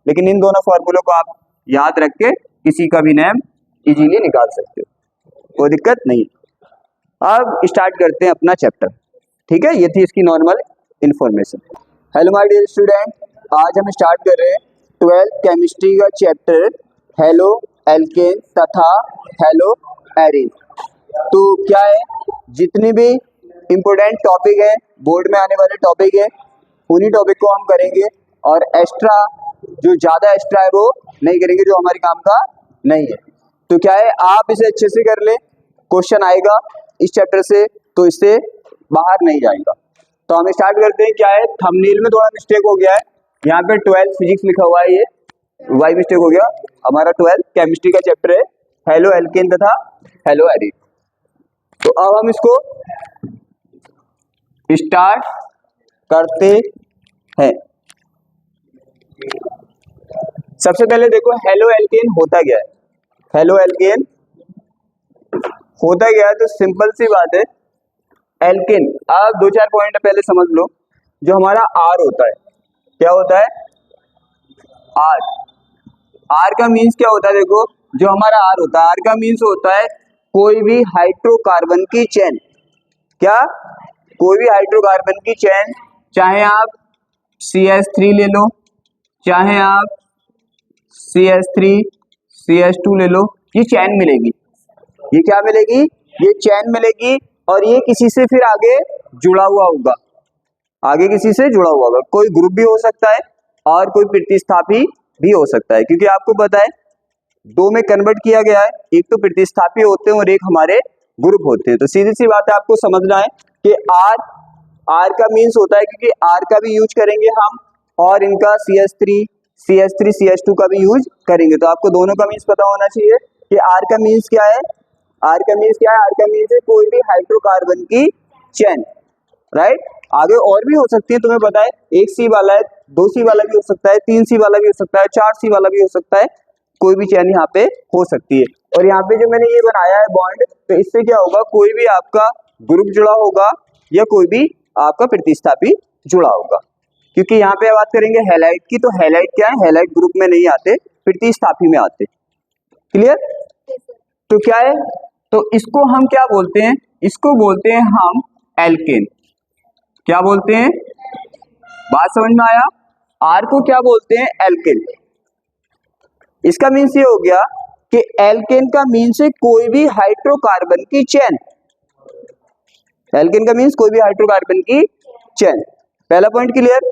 लेकिन इन दोनों फॉर्मूलों को आप याद रख के किसी का भी नेम इजीली निकाल सकते हो, कोई दिक्कत नहीं। अब स्टार्ट करते हैं अपना चैप्टर, ठीक है। ये थी इसकी normal information. Hello my dear student, आज हम स्टार्ट कर रहे हैं 12th केमिस्ट्री का चैप्टर हेलो एल्केन तथा हेलो एरीन। तो क्या है, जितने भी इम्पोर्टेंट टॉपिक है, बोर्ड में आने वाले टॉपिक है, उन्हीं टॉपिक को हम करेंगे और एक्स्ट्रा जो ज़्यादा एक्स्ट्रा है वो नहीं करेंगे, जो हमारे काम का नहीं है। तो क्या है, आप इसे अच्छे से कर ले, क्वेश्चन आएगा इस चैप्टर से तो इससे बाहर नहीं जाएगा। तो हम स्टार्ट करते हैं। क्या है, थंबनेल में थोड़ा मिस्टेक हो गया है, यहाँ पे 12th फिजिक्स लिखा हुआ है, ये वाई मिस्टेक हो गया। हमारा 12th केमिस्ट्री का चैप्टर है हेलो एल्केन तथा हेलो एरीन। तो अब हम इसको स्टार्ट करते हैं। सबसे पहले देखो हेलो एल्केन होता क्या है। हेलो एल्केन होता क्या है, तो सिंपल सी बात है, एल्केन आप 2-4 पॉइंट पहले समझ लो। जो हमारा आर होता है, क्या होता है, आर। आर का मीन्स क्या होता है, देखो जो हमारा आर होता है, आर का मीन्स होता है कोई भी हाइड्रोकार्बन की चेन। क्या, कोई भी हाइड्रोकार्बन की चेन, चाहे आप CH3 ले लो, चाहे आप CH3 CH2 ले लो, ये चैन मिलेगी। ये क्या मिलेगी, ये चैन मिलेगी और ये किसी से फिर आगे जुड़ा हुआ होगा, आगे किसी से जुड़ा हुआ होगा। कोई ग्रुप भी हो सकता है और कोई प्रतिस्थापी भी हो सकता है, क्योंकि आपको पता है दो में कन्वर्ट किया गया है, एक तो प्रतिस्थापी होते हैं और एक हमारे ग्रुप होते हैं। तो सीधी सी बात है, आपको समझना है कि आर का मीन्स होता है, क्योंकि आर का भी यूज करेंगे हम और इनका CH3 CH2 का भी यूज करेंगे। तो आपको दोनों का मीन्स पता होना चाहिए कि आर का मीन्स क्या है। आर का मीन्स क्या है, आर का मीन्स है कोई भी हाइड्रोकार्बन की चेन, राइट। आगे और भी हो सकती है, तुम्हें पता है, 1C वाला है, 2C वाला भी हो सकता है, 3C वाला भी हो सकता है, 4C वाला भी हो सकता है, कोई भी चेन यहाँ पे हो सकती है। और यहाँ पे जो मैंने ये बनाया है बॉन्ड, तो इससे क्या होगा, कोई भी आपका ग्रुप जुड़ा होगा या कोई भी आपका प्रतिस्थापी जुड़ा होगा। क्योंकि यहाँ पे बात करेंगे हैलाइड की, तो हैलाइड क्या है, हैलाइड ग्रुप में नहीं आते, प्रतिस्थापी में आते। क्लियर। तो क्या है, तो इसको हम क्या बोलते हैं, इसको बोलते हैं हम एल्केन। क्या बोलते हैं, बात समझ में आया। आर को क्या बोलते हैं, एल्केन। इसका मीन्स ये हो गया कि एल्केन का मीन्स है कोई भी हाइड्रोकार्बन की चेन। एल्केन का मीन्स कोई भी हाइड्रोकार्बन की चेन। पहला पॉइंट क्लियर।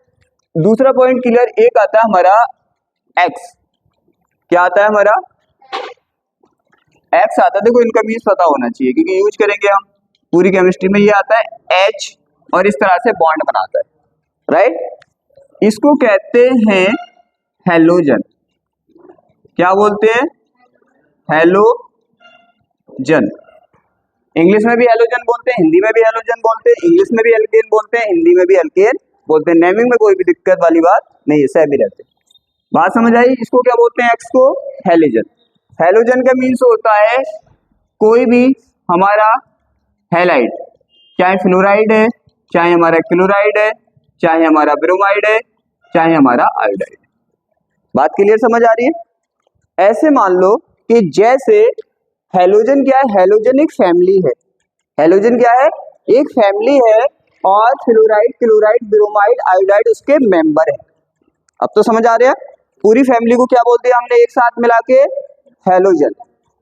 दूसरा पॉइंट क्लियर, एक आता है हमारा एक्स। क्या आता है हमारा, एक्स आता है। देखो इनका मीन्स पता होना चाहिए, क्योंकि यूज करेंगे हम पूरी केमिस्ट्री में। ये आता है H और इस तरह से बॉन्ड बनाता है, राइट। इसको कहते हैं हैलोजन। क्या बोलते हैं, हैलोजन। इंग्लिश में भी हैलोजन बोलते हैं, हिंदी में भी हैलोजन बोलते हैं, इंग्लिश में भी एल्केन बोलते हैं, हिंदी में भी एल्केन बोलते हैं। नेमिंग में कोई भी दिक्कत वाली बात नहीं है, सभी रहते हैं। बात समझ आई। इसको क्या बोलते हैं, एक्स को हैलोजन। हैलोजन का मीन्स होता है कोई भी हमारा हैलाइड, चाहे फ्लोराइड है, चाहे हमारा क्लोराइड है, चाहे हमारा ब्रोमाइड है, चाहे हमारा आयोडाइड। बात क्लियर समझ आ रही है। ऐसे मान लो कि जैसे हैलोजन क्या है, हैलोजन एक फैमिली है। हैलोजन क्या है, एक फैमिली है और फ्लोराइड क्लोराइड ब्रोमाइड आयोडाइड उसके मेंबर है। अब तो समझ आ रहा है। पूरी फैमिली को क्या बोलते हैं हमने एक साथ मिला के, हैलोजन।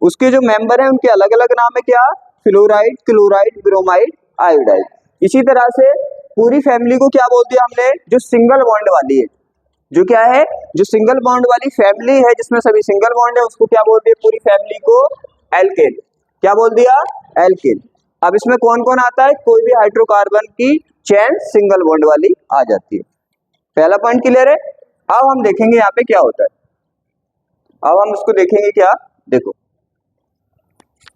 उसके जो मेंबर है उनके अलग अलग नाम है, क्या, फ्लोराइड क्लोराइड ब्रोमाइड आयोडाइड। इसी तरह से पूरी फैमिली को क्या बोलते हैं हमने, जो सिंगल बॉन्ड वाली है, जो क्या है, जो सिंगल बॉन्ड वाली फैमिली है जिसमें सभी सिंगल बॉन्ड है, उसको क्या बोलते हैं, पूरी फैमिली को एल्केन। क्या बोल दिया, एल्केन। अब इसमें कौन कौन आता है, कोई भी हाइड्रोकार्बन की चेन सिंगल बॉन्ड वाली आ जाती है। पहला पॉइंट क्लियर है। अब हम देखेंगे यहाँ पे क्या होता है। अब हम इसको देखेंगे, क्या, देखो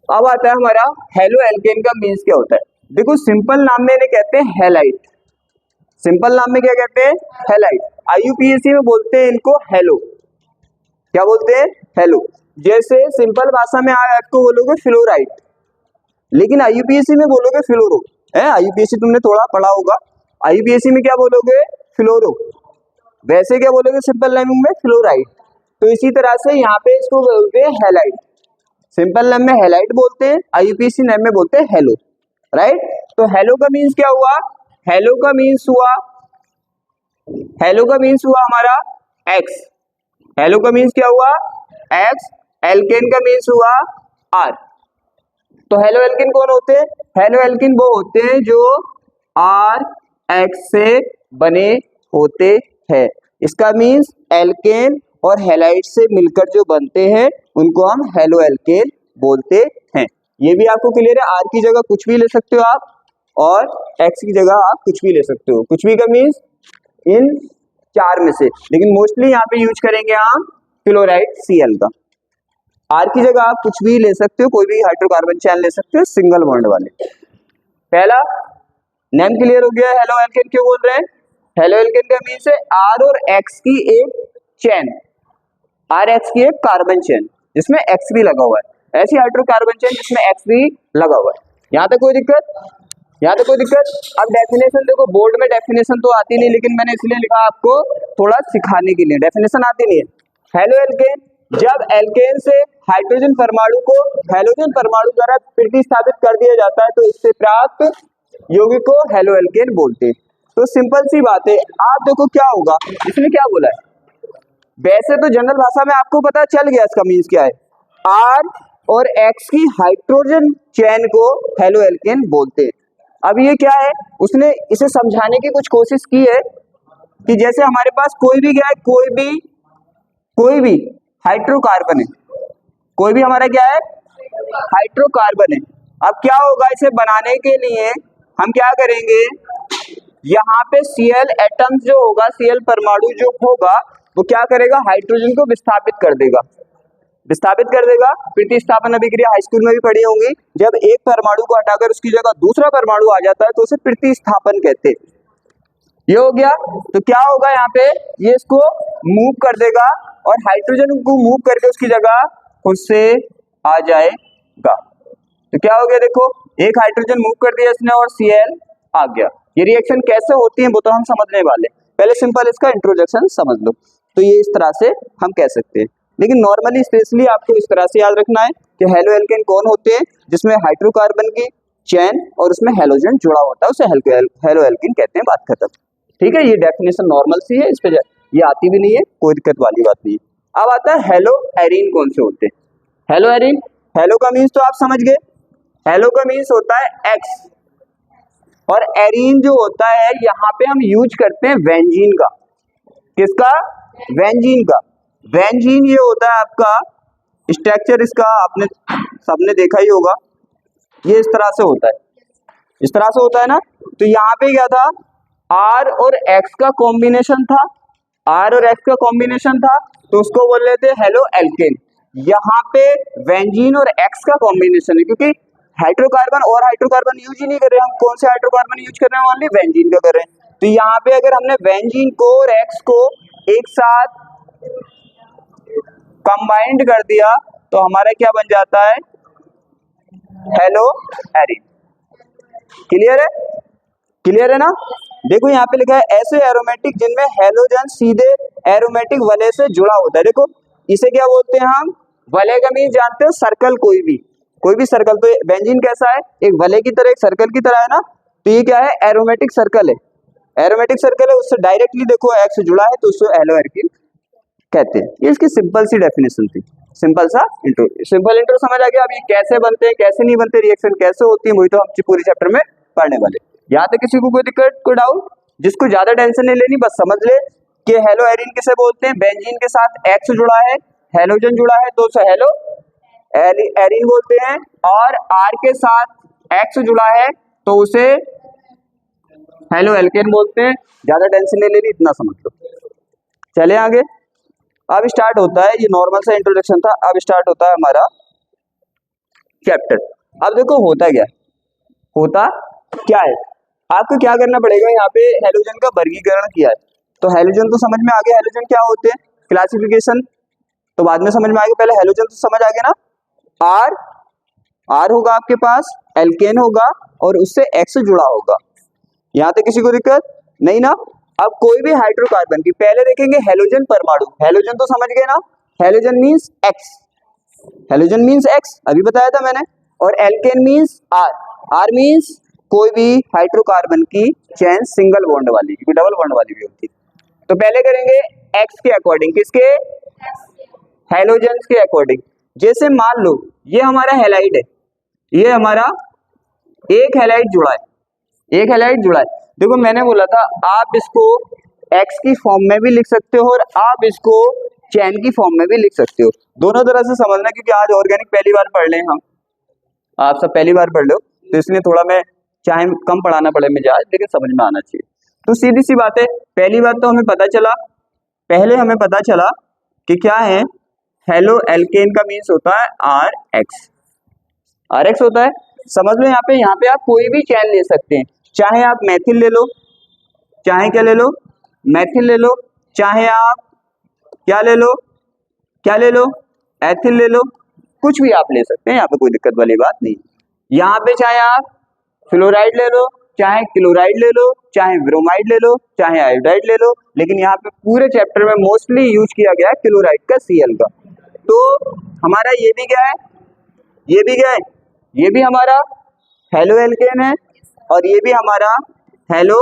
अब आता है हमारा हेलो एल्केन का मीन्स क्या होता है। देखो सिंपल नाम में इन्हें कहते हैं हैलाइड। सिंपल नाम में क्या कहते हैं, हैलाइड। IUPAC में बोलते हैं इनको हेलो। क्या बोलते हैं, हेलो। जैसे सिंपल भाषा में आपको बोलोगे फ्लोराइड, लेकिन IUPAC में बोलोगे फ्लोरो है। IUPAC तुमने थोड़ा पढ़ा होगा, IUPAC में क्या बोलोगे, फ्लोरो। वैसे क्या बोलोगे सिंपल नेमिंग में, फ्लोराइड। तो इसी तरह से यहाँ पे इसको बोलते हैं हैलाइड। सिंपल नेम में हैलाइड बोलते हैं, आईयूपीएसी नेम में बोलते हैं हेलो, राइट। तो हेलो का मीन्स क्या हुआ, हेलो का मीन्स हुआ, हेलो का मीन्स हुआ हमारा एक्स, हेलो का मीन्स क्या हुआ एक्स, एल्केन का मीन्स हुआ आर। तो हेलो एल्केन कौन होते हैं, हेलो एल्केन वो होते हैं जो आर एक्स से बने होते हैं। इसका मीन्स एल्केन और हैलाइड से मिलकर जो बनते हैं उनको हम हेलो एल्केन बोलते हैं। ये भी आपको क्लियर है, आर की जगह कुछ भी ले सकते हो आप और एक्स की जगह आप कुछ भी ले सकते हो। कुछ भी का मीन्स इन चार में से, लेकिन मोस्टली यहाँ पे यूज करेंगे हम क्लोराइड Cl का। आर की जगह आप कुछ भी ले सकते हो, कोई भी हाइड्रोकार्बन चैन ले सकते हो सिंगल बॉन्ड वाले। पहला नेम क्लियर हो गया, हेलो एल्केन क्यों बोल रहे हैं, हेलो एल्केन का मीन्स है आर और एक्स की एक चैन, आर एक्स की एक कार्बन चैन जिसमें एक्स भी लगा हुआ है, ऐसी हाइड्रोकार्बन चैन जिसमें एक्स भी लगा हुआ है। यहाँ तक कोई दिक्कत, यहाँ तक कोई दिक्कत। अब डेफिनेशन देखो, बोर्ड में डेफिनेशन तो आती नहीं, लेकिन मैंने इसलिए लिखा आपको थोड़ा सिखाने के लिए, डेफिनेशन आती नहीं है। हेलो एल्केन, जब एल्केन से हाइड्रोजन परमाणु को हैलोजन परमाणु द्वारा प्रतिस्थापित कर दिया जाता है तो इससे प्राप्त यौगिक को हेलो एल्केन बोलते हैं। तो सिंपल सी बात है, आप देखो क्या होगा, इसने क्या बोला है, वैसे तो जनरल भाषा में आपको पता चल गया इसका मीन्स क्या है, आर और एक्स की हाइड्रोजन चैन को हेलो एल्केन बोलते हैं। अब ये क्या है, उसने इसे समझाने की कुछ कोशिश की है कि जैसे हमारे पास कोई भी क्या है, कोई भी हाइड्रोकार्बन है, कोई भी हमारा क्या है हाइड्रोकार्बन है। अब क्या होगा, इसे बनाने के लिए हम क्या करेंगे, यहाँ पे Cl एटम्स जो होगा, Cl परमाणु जो होगा वो क्या करेगा, हाइड्रोजन को विस्थापित कर देगा, विस्थापित कर देगा। प्रतिस्थापन अभिक्रिया हाई स्कूल में भी पढ़ी होंगी, जब एक परमाणु को हटाकर उसकी जगह दूसरा परमाणु आ जाता है तो उसे प्रतिस्थापन कहते हैं। ये हो गया, तो क्या होगा यहाँ पे, ये इसको मूव कर देगा और हाइड्रोजन को मूव करके उसकी जगह खुद से आ जाएगा। तो क्या हो गया, देखो एक हाइड्रोजन मूव कर दिया इसने और Cl आ गया। ये रिएक्शन कैसे होती है वो तो हम समझने वाले, पहले सिंपल इसका इंट्रोडक्शन समझ लो। तो ये इस तरह से हम कह सकते हैं, लेकिन नॉर्मली स्पेशली आपको इस तरह से याद रखना है कि हेलो एल्केन कौन होते हैं, जिसमें हाइड्रोकार्बन की चैन और उसमें हेलोजन जुड़ा होता है उसे हेलो एल्केन कहते हैं, बात खत्म। ठीक है, ये डेफिनेशन नॉर्मल सी है, इस पे ये आती भी नहीं है, कोई दिक्कत वाली बात नहीं है। अब आता है हेलो एरीन कौन से होते हैं। हेलो एरीन, हेलो का मीन्स तो आप समझ गए, हेलो का मीन्स होता है एक्स, और एरीन जो होता है यहाँ पे हम यूज करते हैं वेंजीन का। किसका, वेंजीन का। वेंजीन ये होता है आपका स्ट्रक्चर, इसका आपने सबने देखा ही होगा, ये इस तरह से होता है, इस तरह से होता है ना। तो यहाँ पे क्या था, आर और एक्स का कॉम्बिनेशन था, आर और एक्स का कॉम्बिनेशन था, तो उसको बोल रहे थे हेलो एल्केन। यहाँ पे वेंजीन और एक्स का कॉम्बिनेशन है, क्योंकि हाइड्रोकार्बन और हाइड्रोकार्बन यूज ही नहीं कर रहे हम, कौन से हाइड्रोकार्बन यूज कर रहे हैं, ओनली वेंजीन का कर रहे हैं। तो यहाँ पे अगर हमने वेंजीन को और एक्स को एक साथ कंबाइंड कर दिया तो हमारा क्या बन जाता है, हेलो एरीन। क्लियर है, क्लियर है ना। देखो यहाँ पे लिखा है ऐसे एरोमेटिक जिनमें हेलोजन सीधे एरोमेटिक वलय से जुड़ा होता है। देखो इसे क्या बोलते हैं हम, वलय का मीन जानते हैं, सर्कल, कोई भी सर्कल। तो बेंजीन कैसा है, एक वलय की तरह, एक सर्कल की तरह है ना। तो ये क्या है, एरोमेटिक सर्कल है, एरोमेटिक सर्कल है, उससे डायरेक्टली देखो एक्स से जुड़ा है तो उसको हेलो एल्केन कहते हैं। ये इसकी सिंपल सी डेफिनेशन थी, सिंपल सा इंट्रो। सिंपल इंट्रो समझ आ गया। अब ये कैसे बनते हैं, कैसे नहीं बनते, रिएक्शन कैसे होती है, वही तो हम पूरी चैप्टर में पढ़ने वाले। यहाँ तक किसी को कोई दिक्कत, कोई डाउट, जिसको ज्यादा टेंशन नहीं लेनी, बस समझ ले कि हेलो एरीन किसे बोलते हैं, बेंजीन के साथ एक्स जुड़ा है, हेलोजन जुड़ा है तो उसे हेलो एरीन बोलते हैं, और आर के साथ एक्स जुड़ा है तो उसे हेलो एल्केन बोलते हैं। ज्यादा टेंशन नहीं लेनी, इतना समझ लो। चले आगे, अब स्टार्ट होता है, ये नॉर्मल सा इंट्रोडक्शन था, अब स्टार्ट होता है हमारा चैप्टर। अब देखो होता क्या है, होता क्या है, आपको क्या करना पड़ेगा, यहाँ पे हेलोजन का वर्गीकरण किया है तो हेलोजन तो समझ में आ गया, हेलोजन क्या होते हैं, क्लासिफिकेशन तो बाद में समझ में आएगा, पहले हेलोजन तो समझ आ गया ना। आर होगा आपके पास, एल्केन होगा और उससे एक्स जुड़ा होगा। यहाँ तक किसी को दिक्कत नहीं ना। अब कोई भी हाइड्रोकार्बन की पहले देखेंगे हेलोजन परमाणु, हेलोजन तो समझ गए ना, halogen means X, halogen means X अभी बताया था मैंने, और alkane means R, R means कोई भी हाइड्रोकार्बन की चेन सिंगल बॉन्ड वाली, क्योंकि डबल बॉन्ड वाली भी होती है। तो पहले करेंगे एक्स के अकॉर्डिंग, किसके, हेलोजन के अकॉर्डिंग। जैसे मान लो ये हमारा हैलाइड है, ये हमारा एक हैलाइड जुड़ा है, एक हैलाइड जुड़ा है। देखो मैंने बोला था आप इसको एक्स की फॉर्म में भी लिख सकते हो और आप इसको चैन की फॉर्म में भी लिख सकते हो, दोनों तरह से समझना, क्योंकि आज ऑर्गेनिक पहली बार पढ़ रहे हैं हम, आप सब पहली बार पढ़ लो, तो इसलिए थोड़ा मैं चाहे कम पढ़ाना पड़े मुझे आज, लेकिन समझ में आना चाहिए। तो सीधी सी बात है, पहली बात तो हमें पता चला, पहले हमें पता चला कि क्या है, हेलो एल्केन का मीन्स होता है आर एक्स, आर एक्स होता है। समझ लो यहाँ पे आप कोई भी चैन ले सकते हैं, चाहे आप मैथिल ले लो, चाहे क्या ले लो, मैथिल ले लो, चाहे आप क्या ले लो, क्या ले लो, एथिल ले लो, कुछ भी आप ले सकते हैं, यहाँ पे कोई दिक्कत वाली बात नहीं। यहाँ पे चाहे आप फ्लोराइड ले लो, चाहे क्लोराइड ले लो, चाहे ब्रोमाइड ले लो, चाहे आयोडाइड ले लो, लेकिन यहाँ पे पूरे चैप्टर में मोस्टली यूज किया गया है क्लोराइड का, Cl का। तो हमारा ये भी क्या है, ये भी क्या है, ये भी हमारा हेलो एल्केन है और ये भी हमारा हेलो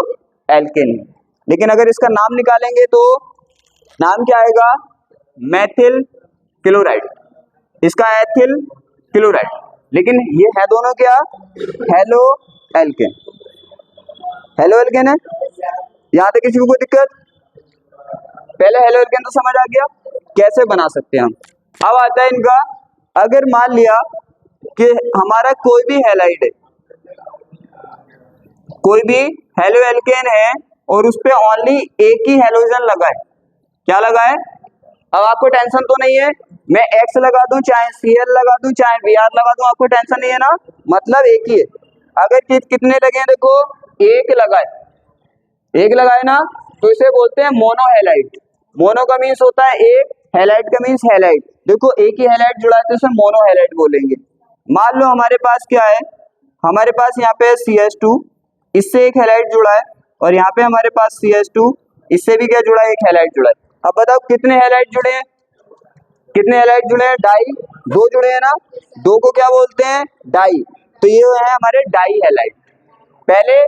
एल्केन है। लेकिन अगर इसका नाम निकालेंगे तो नाम क्या आएगा, मैथिल क्लोराइड, इसका एथिल क्लोराइड, लेकिन ये है दोनों क्या, हेलो एल्केन, हेलो एल्केन है। यहाँ तक किसी को कोई दिक्कत, पहले हेलो एल्केन तो समझ आ गया कैसे बना सकते हैं हम। अब आता है इनका, अगर मान लिया कि हमारा कोई भी हैलाइड है, कोई भी हेलो एल्केन है और उस पे ओनली एक ही हेलोजन लगा है, क्या लगा है, अब आपको टेंशन तो नहीं है, मैं एक्स लगा दूं चाहे Cl लगा दूं चाहे Br लगा दूं, आपको टेंशन नहीं है ना, मतलब एक ही है। अगर कितने लगे हैं, देखो एक लगा है, एक लगा है ना, तो इसे बोलते हैं मोनो हैलाइड। मोनो का मीन्स होता है एक, हैलाइड का मीन्स हैलाइड, देखो एक ही हैलाइड जुड़ा है तो इसे मोनो हैलाइड बोलेंगे। मान लो हमारे पास क्या है, हमारे पास यहाँ पे CH2, इससे एक हैलाइड जुड़ा है, और यहाँ पे हमारे पास CH2, इससे भी क्या जुड़ा है, एक हैलाइड जुड़ा है। अब बताओ कितने हैलाइड जुड़े हैं, कितने हैलाइड जुड़े हैं, डाई, दो जुड़े हैं ना, दो को क्या बोलते हैं, डाई, तो ये है हमारे डाई हैलाइड। पहले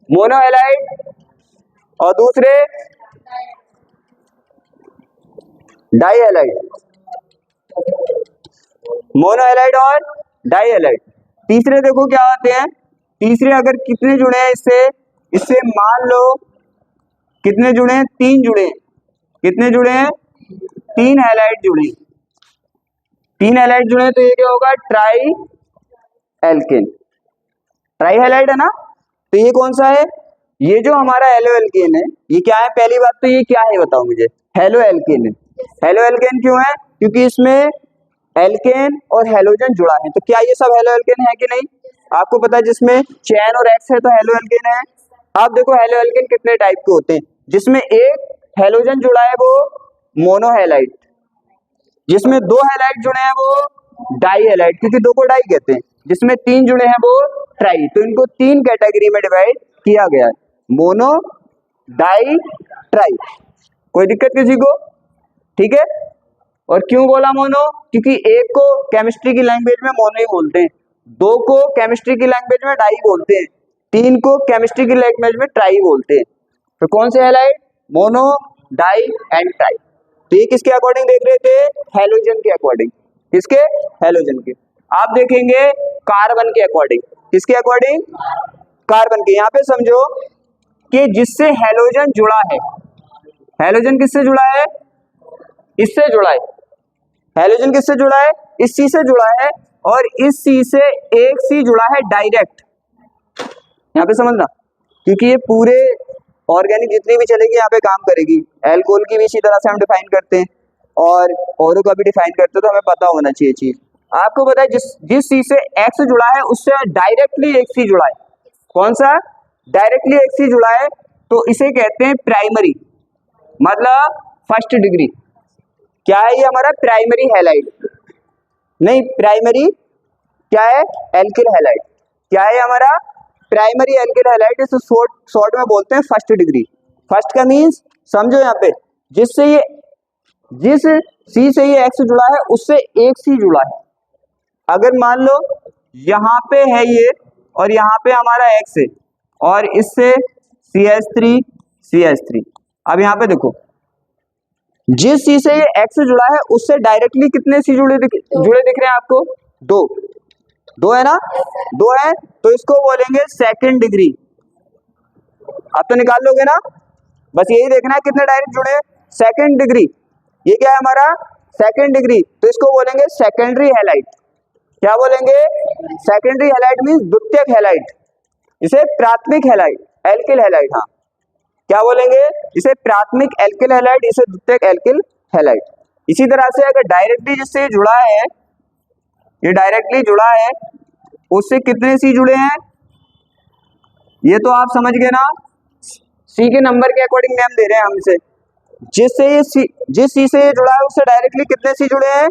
मोनो हैलाइड और दूसरे डाई हैलाइड, मोनो हैलाइड और डाई हैलाइड। तीसरे देखो क्या आते हैं, तीसरे अगर कितने जुड़े हैं इससे, इससे मान लो कितने जुड़े हैं, तीन जुड़े हैं, कितने जुड़े हैं, तीन हैलाइड जुड़े हैं, तीन हैलाइड जुड़े हैं, तो ये क्या होगा, ट्राई एल्केन, ट्राई हैलाइड है ना। तो ये कौन सा है, ये जो हमारा हेलो एल्केन है, ये क्या है, पहली बात तो ये क्या है बताओ मुझे, हेलो एल्केन है। हेलो एल्केन क्यों है, क्योंकि इसमें एल्केन और हेलोजन जुड़ा है, तो क्या ये सब हेलो एल्केन है कि नहीं, आपको पता है जिसमें चैन और एक्स है तो हेलो एल्केन है। आप देखो हेलो एल्केन कितने टाइप के होते हैं, जिसमें एक हेलोजन जुड़ा है वो मोनो हैलाइड, जिसमें दो हैलाइड जुड़े हैं वो डाई हैलाइड, क्योंकि दो को डाई कहते हैं, जिसमें तीन जुड़े हैं वो ट्राई। तो इनको तीन कैटेगरी में डिवाइड किया गया है, मोनो, डाई, ट्राई। कोई दिक्कत किसी को, ठीक है। और क्यों बोला मोनो, क्योंकि एक को केमिस्ट्री की लैंग्वेज में मोनो ही बोलते हैं, दो को केमिस्ट्री की लैंग्वेज में डाई बोलते हैं, तीन को केमिस्ट्री की लैंग्वेज में ट्राई बोलते हैं। तो कौन से halide, mono, di and tri. तो ये किसके अकॉर्डिंग देख रहे थे, हेलोजन के अकॉर्डिंग, किसके, हेलोजन के। आप देखेंगे कार्बन के अकॉर्डिंग, किसके अकॉर्डिंग, कार्बन के। यहाँ पे समझो कि जिससे हेलोजन जुड़ा है, हेलोजन किससे जुड़ा है, इससे जुड़ा है, हेलोजन किससे जुड़ा है, इस सी से जुड़ा है, और इस सी से एक सी जुड़ा है डायरेक्ट। यहाँ पे समझना, क्योंकि ये पूरे ऑर्गेनिक जितनी भी चलेगी यहाँ पे काम करेगी। एल्कोहल की भी इसी तरह से हम डिफाइन करते हैं और औरों का भी डिफाइन करते हैं, तो हमें पता होना चाहिए चीज। आपको पता है जिस सी से एक्स जुड़ा है उससे डायरेक्टली एक सी जुड़ा है, कौन सा, डायरेक्टली एक सी जुड़ा है, तो इसे कहते हैं प्राइमरी, मतलब फर्स्ट डिग्री। क्या है ये हमारा प्राइमरी हैलाइड, नहीं प्राइमरी क्या है, एल्किल हैलाइड। क्या है हमारा प्राइमरी एल्किल हैलाइड, इसे शॉर्ट में बोलते हैं फर्स्ट डिग्री। फर्स्ट का मीन्स समझो यहाँ पे, जिस सी से ये एक्स जुड़ा है उससे एक सी जुड़ा है। अगर मान लो यहाँ पे है ये और यहाँ पे हमारा एक्स है और इससे CH3 अब यहाँ पे देखो, जिस सी से ये एक्स जुड़ा है उससे डायरेक्टली कितने सी जुड़े दिख रहे हैं आपको? दो है ना, दो है, तो इसको बोलेंगे सेकंड डिग्री। अब तो निकाल लोगे ना, बस यही देखना है कितने डायरेक्ट जुड़े हैं, सेकंड डिग्री। ये क्या है हमारा? सेकंड डिग्री, तो इसको बोलेंगे सेकेंडरी हैलाइड। क्या बोलेंगे? सेकेंडरी हैलाइड मींस द्वितीयक हैलाइड। इसे प्राथमिक हैलाइड, एल्किल हैलाइड, हाँ क्या बोलेंगे? इसे प्राथमिक एल्किल हैलाइड, इसे द्वितीयक एल्किल हैलाइड। इसी तरह से अगर डायरेक्टली जिससे जुड़ा है, ये डायरेक्टली जुड़ा है, उससे कितने सी जुड़े हैं ये तो आप समझ गए ना, सी के नंबर के अकॉर्डिंग नेम दे रहे हैं हम इसे। जिस सी से ये जुड़ा है उससे डायरेक्टली कितने सी जुड़े हैं?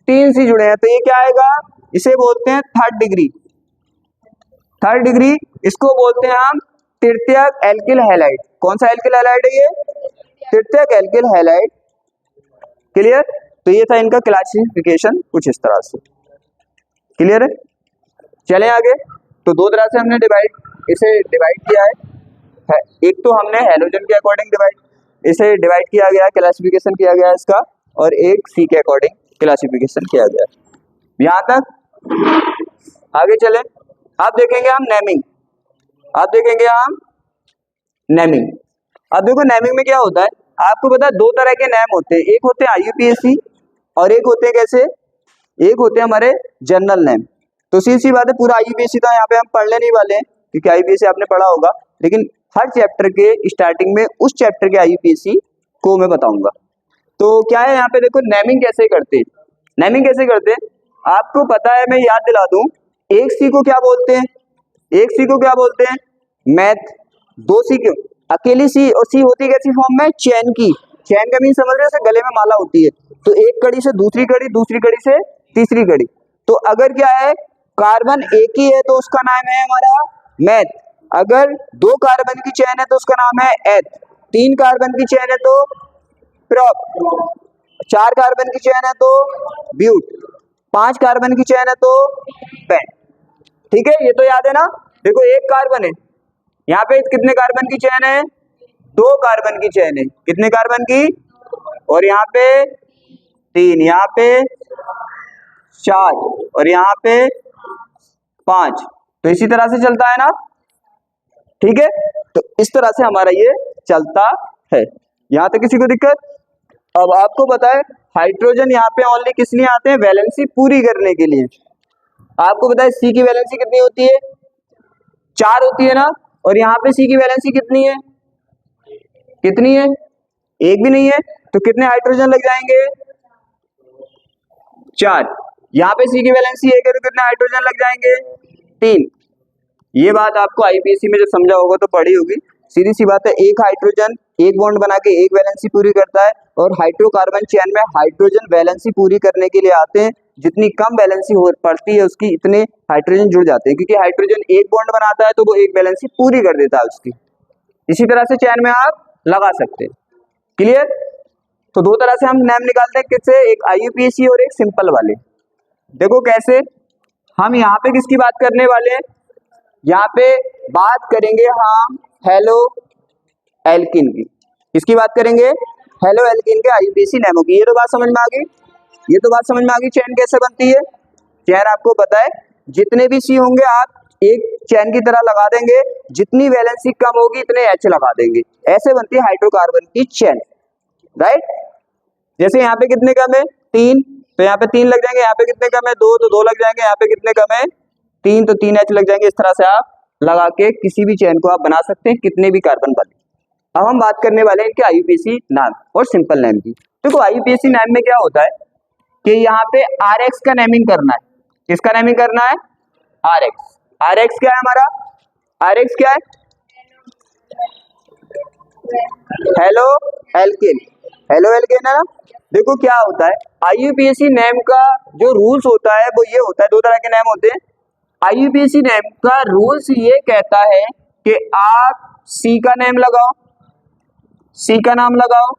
3 सी जुड़े हैं, तो ये क्या आएगा? इसे बोलते हैं थर्ड डिग्री। थर्ड डिग्री, इसको बोलते हैं हम तृतीयक एल्किल हैलाइड। कौन सा एल्किल हैलाइड है ये? तृतीयक एल्किल हैलाइड। क्लियर? तो ये था इनका क्लासिफिकेशन कुछ इस तरह से। क्लियर है? चले आगे। तो दो तरह से हमने इसे डिवाइड किया है। एक तो हमने हैलोजन के अकॉर्डिंग इसे डिवाइड किया गया, क्लासिफिकेशन किया गया इसका, और एक सी के अकॉर्डिंग क्लासिफिकेशन किया गया। यहाँ तक आगे चले। अब देखेंगे हम नेमिंग। अब देखो नेमिंग में क्या होता है, आपको पता है दो तरह के नेम होते हैं, एक होते हैं IUPAC और एक होते हैं कैसे, एक होते हैं हमारे जनरल नेम। तो सी बात है, पूरा IUPAC तो यहाँ पे हम पढ़ने नहीं वाले हैं क्योंकि IUPAC आपने पढ़ा होगा, लेकिन हर चैप्टर के स्टार्टिंग में उस चैप्टर के IUPAC को मैं बताऊंगा। तो क्या है यहाँ पे देखो, नेमिंग कैसे करते हैं आपको पता है, मैं याद दिला दूं। एक सी को क्या बोलते हैं? मैथ। दो सी क्यों? अकेली सी, और सी होती है कैसी फॉर्म में? चैन की। चैन का मीन समझ रहे हो, जैसे गले में माला होती है, तो एक कड़ी से दूसरी कड़ी, दूसरी कड़ी से तीसरी कड़ी। तो अगर क्या है, कार्बन एक ही है तो उसका नाम है हमारा मैथ। अगर 2 कार्बन की चैन है तो उसका नाम है एथ। 3 कार्बन की चैन है तो प्रॉप। 4 कार्बन की चैन है तो ब्यूट। 5 कार्बन की चैन है तो पेन। ठीक है, ये तो याद है ना। देखो एक कार्बन है, यहाँ पे कितने कार्बन की चैन है? 2 कार्बन की चैन है। कितने कार्बन की? और यहाँ पे 3, यहाँ पे 4 और यहाँ पे 5। तो इसी तरह से चलता है ना। ठीक है, तो इस तरह से हमारा ये चलता है। यहाँ तक किसी को दिक्कत? अब आपको पता है हाइड्रोजन यहाँ पे ओनली किस लिए आते हैं? वैलेंसी पूरी करने के लिए। आपको पता है सी की वैलेंसी कितनी होती है? 4 होती है ना। और यहाँ पे सी की वैलेंसी कितनी है? एक भी नहीं है। तो कितने हाइड्रोजन लग जाएंगे? 4। यहाँ पे सी की वैलेंसी 1 है तो कितने हाइड्रोजन लग जाएंगे? 3। ये बात आपको IUPAC में जब समझा होगा तो पढ़ी होगी। सीधी सी बात है, एक हाइड्रोजन एक बॉन्ड बना के एक वैलेंसी पूरी करता है, और हाइड्रोकार्बन चेन में हाइड्रोजन वैलेंसी पूरी करने के लिए आते हैं। जितनी कम वैलेंसी पड़ती है उसकी इतने हाइड्रोजन जुड़ जाते हैं, क्योंकि हाइड्रोजन एक बॉन्ड बनाता है तो वो एक वैलेंसी पूरी कर देता है उसकी। इसी तरह से चेन में आप लगा सकते हैं। क्लियर? तो दो तरह से हम नेम निकालते हैं, किससे? एक IUPAC और एक सिंपल वाले। देखो कैसे, हम यहाँ पे किसकी बात करने वाले हैं? यहाँ पे बात करेंगे हम हेलो एल्किन की। किसकी बात करेंगे? हेलो एल्किन के IUPAC नेमो की। ये तो बात समझ में आ गई। चैन कैसे बनती है? चैन आपको पता है, जितने भी सी होंगे आप एक चैन की तरह लगा देंगे, जितनी वैलेंसी कम होगी इतने H लगा देंगे। ऐसे बनती है हाइड्रोकार्बन की चैन, राइट। जैसे यहाँ पे कितने कम है? 3, तो यहाँ पे 3 लग जाएंगे। यहाँ पे कितने कम है? 2, तो 2 लग जाएंगे। यहाँ पे कितने कम है? 3, तो 3 H लग जाएंगे। इस तरह से आप लगा के किसी भी चैन को आप बना सकते हैं, कितने भी कार्बन वाले। अब हम बात करने वाले हैं इनके IUPAC नाम और सिंपल नेम की। देखो IUPAC नेम में क्या होता है कि यहाँ पे RX का नेमिंग करना है। किसका नेमिंग करना है? RX क्या है हमारा? RX क्या है? हेलो एल्किन है ना। देखो क्या होता है, IUPAC नेम का जो रूल्स होता है वो ये होता है, दो तरह के नेम होते हैं। आईयूपीएसी नेम का रूल्स ये कहता है कि आप सी का नेम लगाओ, सी का नाम लगाओ,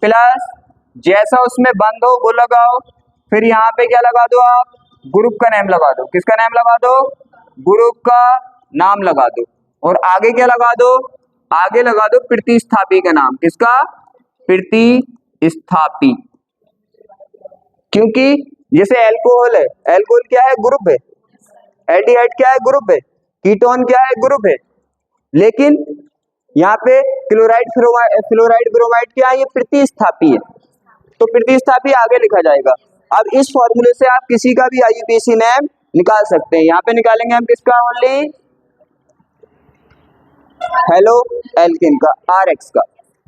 प्लस जैसा उसमें बंद हो वो लगाओ, फिर यहाँ पे क्या लगा दो, आप ग्रुप का नेम लगा दो। किसका नेम लगा दो? ग्रुप का नाम लगा दो। और आगे क्या लगा दो? आगे लगा दो प्रतिस्थापी का नाम। किसका? प्रतिस्थापी। क्योंकि जैसे अल्कोहल है, अल्कोहल क्या है? ग्रुप है। एल्डिहाइड क्या है? ग्रुप है। कीटोन क्या है? ग्रुप है। लेकिन यहाँ पे क्लोराइड फ्लोराइड ब्रोमाइड क्या है? ये प्रतिस्थापी है, तो प्रतिस्थापी आगे लिखा जाएगा। अब इस फॉर्मूले से आप किसी का भी आईयूपीएसी नेम निकाल सकते हैं। यहाँ पे निकालेंगे हम किसका? ओनली हेलो एल्किन का, आरएक्स का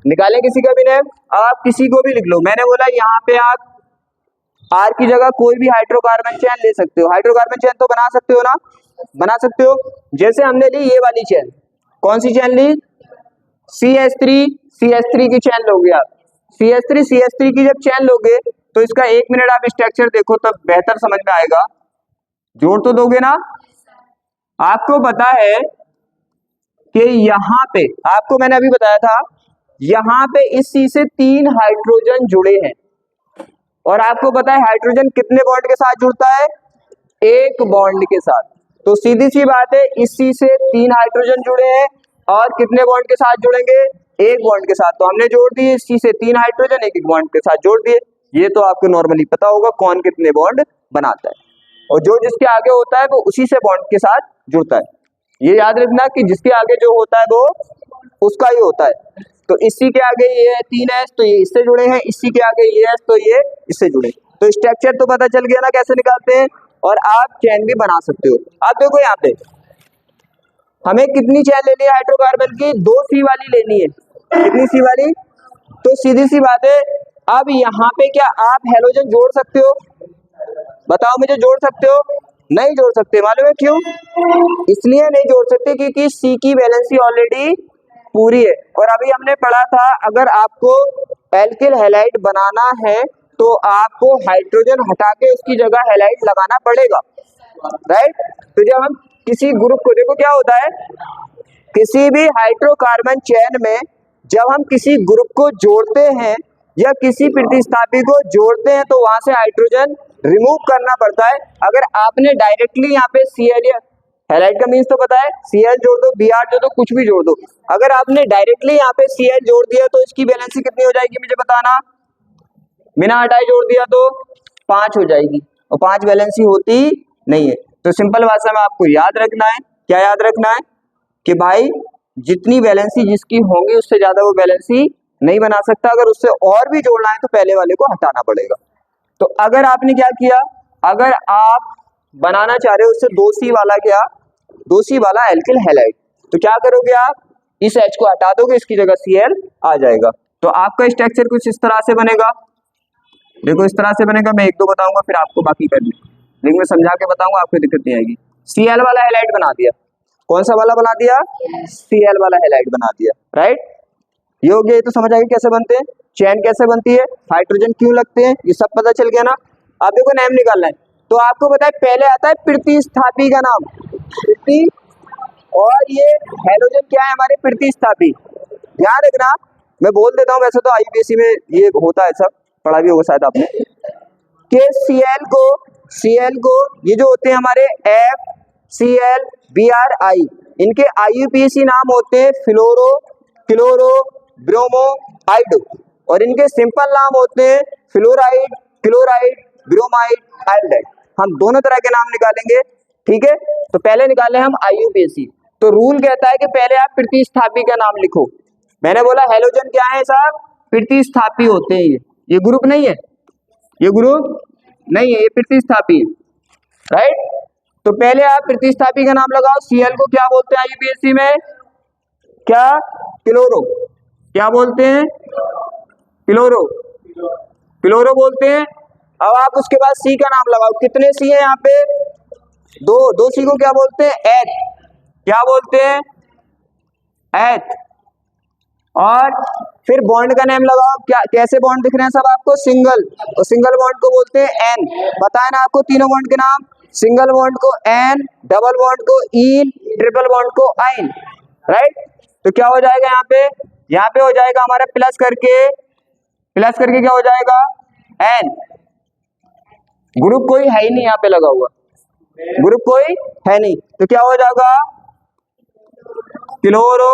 निकालें किसी का भी नेम। आप किसी को भी लिख लो। मैंने बोला यहाँ पे आप आर की जगह कोई भी हाइड्रोकार्बन चेन ले सकते हो। हाइड्रोकार्बन चेन तो बना सकते हो ना? बना सकते हो। जैसे हमने ली ये वाली चेन, कौन सी चेन ली? CH3 की चेन लोगे आप। CH3 की जब चेन लोगे तो इसका 1 मिनट आप स्ट्रक्चर देखो तब बेहतर समझ में आएगा। जोड़ तो दोगे ना? आपको पता है कि यहाँ पे, आपको मैंने अभी बताया था, यहाँ पे इस सी से 3 हाइड्रोजन जुड़े हैं। और आपको पता है हाइड्रोजन कितने बॉन्ड के साथ जुड़ता है? 1 बॉन्ड के साथ। तो सीधी सी बात है, इस सी से 3 हाइड्रोजन जुड़े हैं और कितने बॉन्ड के साथ जुड़ेंगे? 1 बॉन्ड के साथ। तो हमने जोड़ दिए इस सी से 3 हाइड्रोजन, 1 बॉन्ड के साथ जोड़ दिए। ये तो आपको नॉर्मली पता होगा कौन कितने बॉन्ड बनाता है, और जो जिसके आगे होता है वो उसी से बॉन्ड के साथ जुड़ता है। ये याद रखना कि जिसके आगे जो होता है वो उसका ही होता है। तो इसी के आगे ये है 3S, तो ये इससे जुड़े हैं। इसी के आगे ये है तो ये इससे जुड़े। तो स्ट्रक्चर तो पता चल गया ना कैसे निकालते हैं, और आप चेन भी बना सकते हो। आप देखो यहाँ पे हमें कितनी चेन लेनी है हाइड्रोकार्बन की? 2 C वाली लेनी है। कितनी C वाली? तो सीधी सी बात है, अब यहाँ पे क्या आप हेलोजन जोड़ सकते हो? बताओ मुझे, जोड़ सकते हो? नहीं जोड़ सकते। मालूम है क्यों? इसलिए नहीं जोड़ सकते क्योंकि सी की वैलेंसी ऑलरेडी पूरी है। और अभी हमने पढ़ा था अगर आपको एल्किल हैलाइड बनाना है तो आपको हाइड्रोजन हटा के उसकी जगह हैलाइड लगाना पड़ेगा, राइट? तो जब हम किसी ग्रुप को, देखो क्या होता है, किसी भी हाइड्रोकार्बन चेन में जब हम किसी ग्रुप को जोड़ते हैं या किसी प्रतिस्थापी को जोड़ते हैं तो वहां से हाइड्रोजन रिमूव करना पड़ता है। अगर आपने डायरेक्टली यहाँ पे Cl, हैलाइड का मीन्स तो पता है, Cl जोड़ दो, Br जोड़ दो, कुछ भी जोड़ दो। अगर आपने डायरेक्टली यहाँ पे Cl जोड़ दिया तो इसकी वैलेंसी कितनी हो जाएगी मुझे बताना? बिना हटाए जोड़ दिया तो 5 हो जाएगी, और 5 वैलेंसी होती नहीं है। तो सिंपल भाषा में आपको याद रखना है, क्या याद रखना है? कि भाई जितनी वैलेंसी जिसकी होंगी उससे ज्यादा वो वैलेंसी नहीं बना सकता। अगर उससे और भी जोड़ना है तो पहले वाले को हटाना पड़ेगा। तो अगर आपने क्या किया, अगर आप बनाना चाह रहे हो उससे 2C वाला, क्या 2C वाला एल्किल हैलाइड, तो क्या करोगे आप? इस H को हटा दोगे, इसकी जगह Cl आ जाएगा। तो आपका स्ट्रक्चर कुछ इस तरह से बनेगा। देखो इस तरह से बनेगा। मैं 1-2 बताऊंगा फिर आपको बाकी करने, लेकिन मैं समझा के बताऊंगा, आपको दिक्कत नहीं आएगी। Cl वाला हैलाइड बना दिया। कौन सा वाला बना दिया? Cl वाला हैलाइड बना दिया, राइट? ये हो गया। ये तो समझ आएगी कैसे बनते हैं, चेन कैसे बनती है, हाइड्रोजन क्यों लगते हैं, ये सब पता चल गया ना। आप देखो नेम निकालना है तो आपको पता है पहले आता है प्रतिस्थापी का नाम, प्रति, और ये हेलोजन क्या है? हमारे प्रतिस्थापी। ध्यान रखना, मैं बोल देता हूँ, वैसे तो आईयूपीएसी में ये होता है, सब पढ़ा भी होगा शायद आपने, कि Cl को ये जो होते हैं हमारे FCl Bri, इनके आईयूपीएसी नाम होते हैं फ्लोरो, क्लोरो, ब्रोमो, आइड, और इनके सिंपल नाम होते हैं फ्लोराइड, क्लोराइड, ब्रोमाइड, आयोडाइड। हम दोनों तरह के नाम निकालेंगे, ठीक है? तो पहले निकाले हम आईयूपीएसी। तो रूल कहता है कि पहले आप प्रतिस्थापी का नाम लिखो। मैंने बोला हेलोजन क्या है साहब? प्रतिस्थापी होते हैं। ये ग्रुप नहीं है, ये ग्रुप नहीं है, ये प्रतिस्थापी है, राइट? तो पहले आप प्रतिस्थापी का नाम लगाओ। Cl को क्या बोलते हैं आईयूपीएसी में? क्या? क्लोरो। क्या बोलते हैं? क्लोरो, क्लोरो बोलते हैं। अब आप उसके बाद C का नाम लगाओ। कितने C है यहाँ पे? 2 C को क्या बोलते हैं? एथ। क्या बोलते हैं? एथ। और फिर बॉन्ड का नेम लगाओ। क्या कैसे बॉन्ड दिख रहे हैं सब आपको? सिंगल, और सिंगल बॉन्ड को बोलते हैं N। बताए ना आपको तीनों बॉन्ड के नाम? सिंगल बॉन्ड को एन, डबल बॉन्ड को इन, ट्रिपल बॉन्ड को आइन, राइट। तो क्या हो जाएगा यहाँ पे हो जाएगा हमारा प्लस करके क्या हो जाएगा एन। ग्रुप कोई है ही नहीं यहाँ पे लगा हुआ, ग्रुप कोई है नहीं, तो क्या हो जाएगा क्लोरो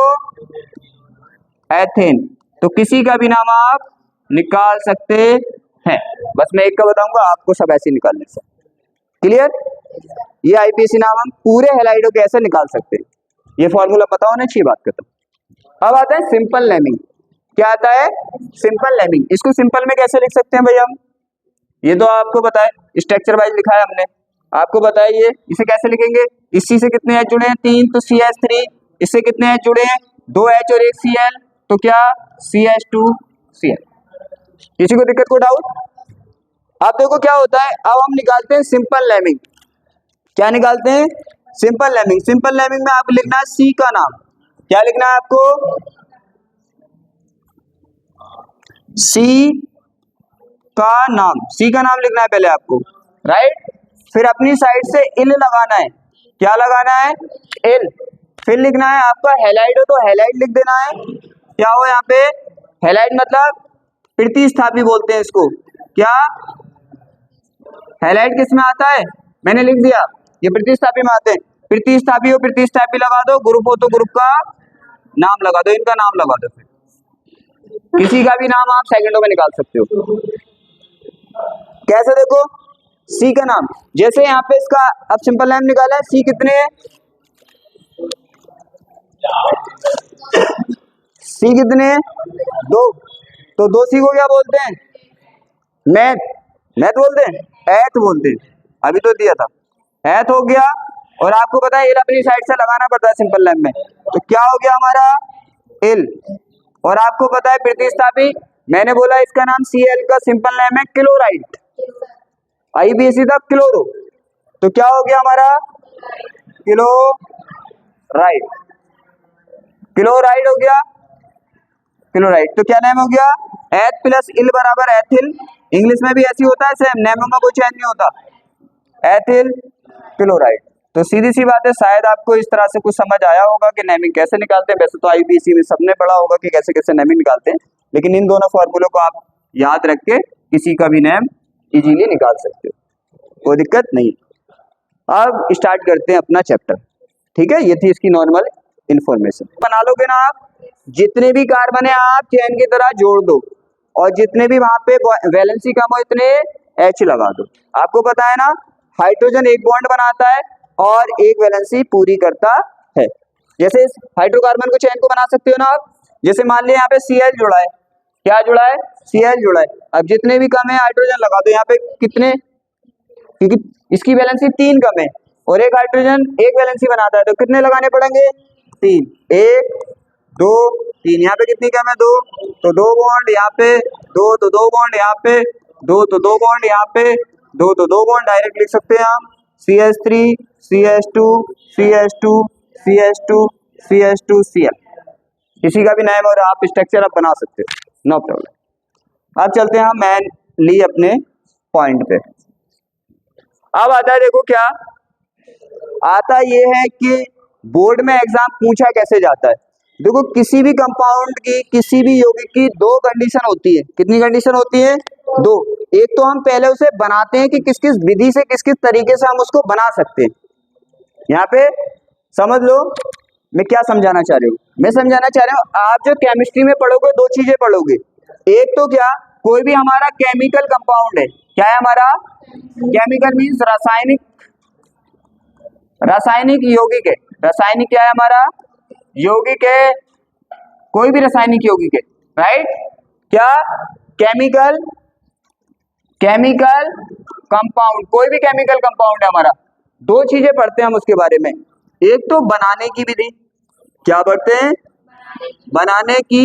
एथेन। तो किसी का भी नाम आप निकाल सकते हैं, बस मैं एक का बताऊंगा, आपको सब ऐसे निकालने से। क्लियर? ये आईपीएसी नाम हम पूरे हैलाइडो के ऐसे निकाल सकते हैं, ये फॉर्मूला पता होना चाहिए, बात खत्म। अब आता है सिंपल नेमिंग। क्या आता है? Simple naming. इसको सिंपल में कैसे लिख सकते हैं भाई हम? ये तो आपको पता है, स्ट्रक्चर वाइज लिखा है हमने, आपको बताइए इसे कैसे लिखेंगे। इसी से कितने एच जुड़े हैं? 3, तो CH3। इससे कितने एच जुड़े हैं? 2 H और 1 Cl, तो क्या CH2Cl। किसी को दिक्कत को डाउट? अब देखो क्या होता है, अब हम निकालते हैं सिंपल नेमिंग। क्या निकालते हैं? Simple naming. सिंपल नेमिंग में आपको लिखना है सी का नाम। क्या लिखना है आपको? सी का नाम। सी का नाम लिखना है पहले आपको, राइट। फिर अपनी साइड से इल लगाना है। क्या लगाना है? इल। फिर लिखना है आपका हैलाइड हो तो हैलाइड लिख देना है। क्या हो यहाँ पे? हैलाइड मतलब प्रतिस्थापी बोलते हैं इसको। क्या हैलाइड किस में आता है? मैंने लिख दिया, ये प्रतिस्थापी में आते हैं। प्रतिस्थापी हो प्रतिस्थापी लगा दो, ग्रुप हो तो ग्रुप का नाम लगा दो, इनका नाम लगा दो। फिर किसी का भी नाम आप सेकंडों में निकाल सकते हो। कैसे? देखो सी का नाम, जैसे यहाँ पे इसका अब सिंपल नेम निकाला है। सी कितने है? सी कितने हैं? 2। तो 2 सी को क्या बोलते हैं? मैथ बोलते हैं, एथ बोलते हैं। अभी तो दिया था, एथ हो गया। और आपको पता है इल अपनी साइड से लगाना पड़ता है सिंपल नेम में, तो क्या हो गया हमारा? इल। और आपको पता है प्रतिस्थापी, मैंने बोला इसका नाम Cl का सिंपल नेम है क्लोराइड। आईपीएसी था क्लोरो, तो क्या हो गया हमारा? क्लोराइड। क्लोराइड हो गया, क्लोराइड। तो क्या नेम हो गया? एथ प्लस इल बराबर एथिल। इंग्लिश में भी ऐसी होता है सेम, नेमों में कोई चेंज नहीं होता, एथिल क्लोराइड। तो सीधी सी बात है, शायद आपको इस तरह से कुछ समझ आया होगा कि नेमिंग कैसे निकालते हैं। वैसे तो आईपीएसी में सबने पढ़ा होगा कि कैसे कैसे नेमिंग निकालते हैं, लेकिन इन दोनों फॉर्मूलों को आप याद रख के किसी का भी नेम इजीली निकाल सकते हो, कोई दिक्कत नहीं। अब स्टार्ट करते हैं अपना चैप्टर, ठीक है। ये थी इसकी नॉर्मल इंफॉर्मेशन। बना लोगे ना आप, जितने भी कार्बन है आप चेन की तरह जोड़ दो, और जितने भी वहां पे वैलेंसी कम हो इतने H लगा दो। आपको पता है ना, हाइड्रोजन एक बॉन्ड बनाता है और एक वैलेंसी पूरी करता है। जैसे इस हाइड्रोकार्बन को चेन को बना सकते हो ना आप, जैसे मान लिया यहाँ पे Cl जुड़ा है। क्या जुड़ा है? Cl जुड़ा है। अब जितने भी कम है हाइड्रोजन लगा दो यहाँ पे। कितने? क्योंकि इसकी वैलेंसी 3 कम है और एक हाइड्रोजन एक वैलेंसी बनाता है, तो कितने लगाने पड़ेंगे? 3। 1 2 3। यहाँ पे कितनी कम है? 2, तो 2 बॉन्ड यहाँ पे, 2 तो 2 बॉन्ड यहाँ पे, 2 तो 2 बॉन्ड यहाँ पे, 2 तो 2 बॉन्ड डायरेक्ट लिख सकते हैं हम। CH3 CH2 CH2 CH2 CH2 Cl। किसी का भी नाम और आप स्ट्रक्चर आप बना सकते हो, नो प्रॉब्लम। अब चलते हैं हम मैनली अपने पॉइंट पे। अब आता है, देखो क्या आता ये है कि बोर्ड में एग्जाम पूछा कैसे जाता है। देखो किसी भी कंपाउंड की, किसी भी यौगिक की 2 कंडीशन होती है। कितनी कंडीशन होती है? 2। एक तो हम पहले उसे बनाते हैं कि किस किस विधि से, किस किस तरीके से हम उसको बना सकते हैं। यहाँ पे समझ लो मैं क्या समझाना चाह रही हूँ। मैं समझाना चाह रहा हूँ, आप जो केमिस्ट्री में पढ़ोगे 2 चीजें पढ़ोगे। एक तो क्या, कोई भी हमारा केमिकल कंपाउंड है। क्या है हमारा? केमिकल मीन्स रासायनिक, रासायनिक यौगिक है। रासायनिक क्या है हमारा? यौगिक है, कोई भी रासायनिक यौगिक है, राइट। क्या? केमिकल, केमिकल कंपाउंड, कोई भी केमिकल कंपाउंड है हमारा। 2 चीजें पढ़ते हैं हम उसके बारे में। एक तो बनाने की विधि। क्या पढ़ते हैं? बनाने की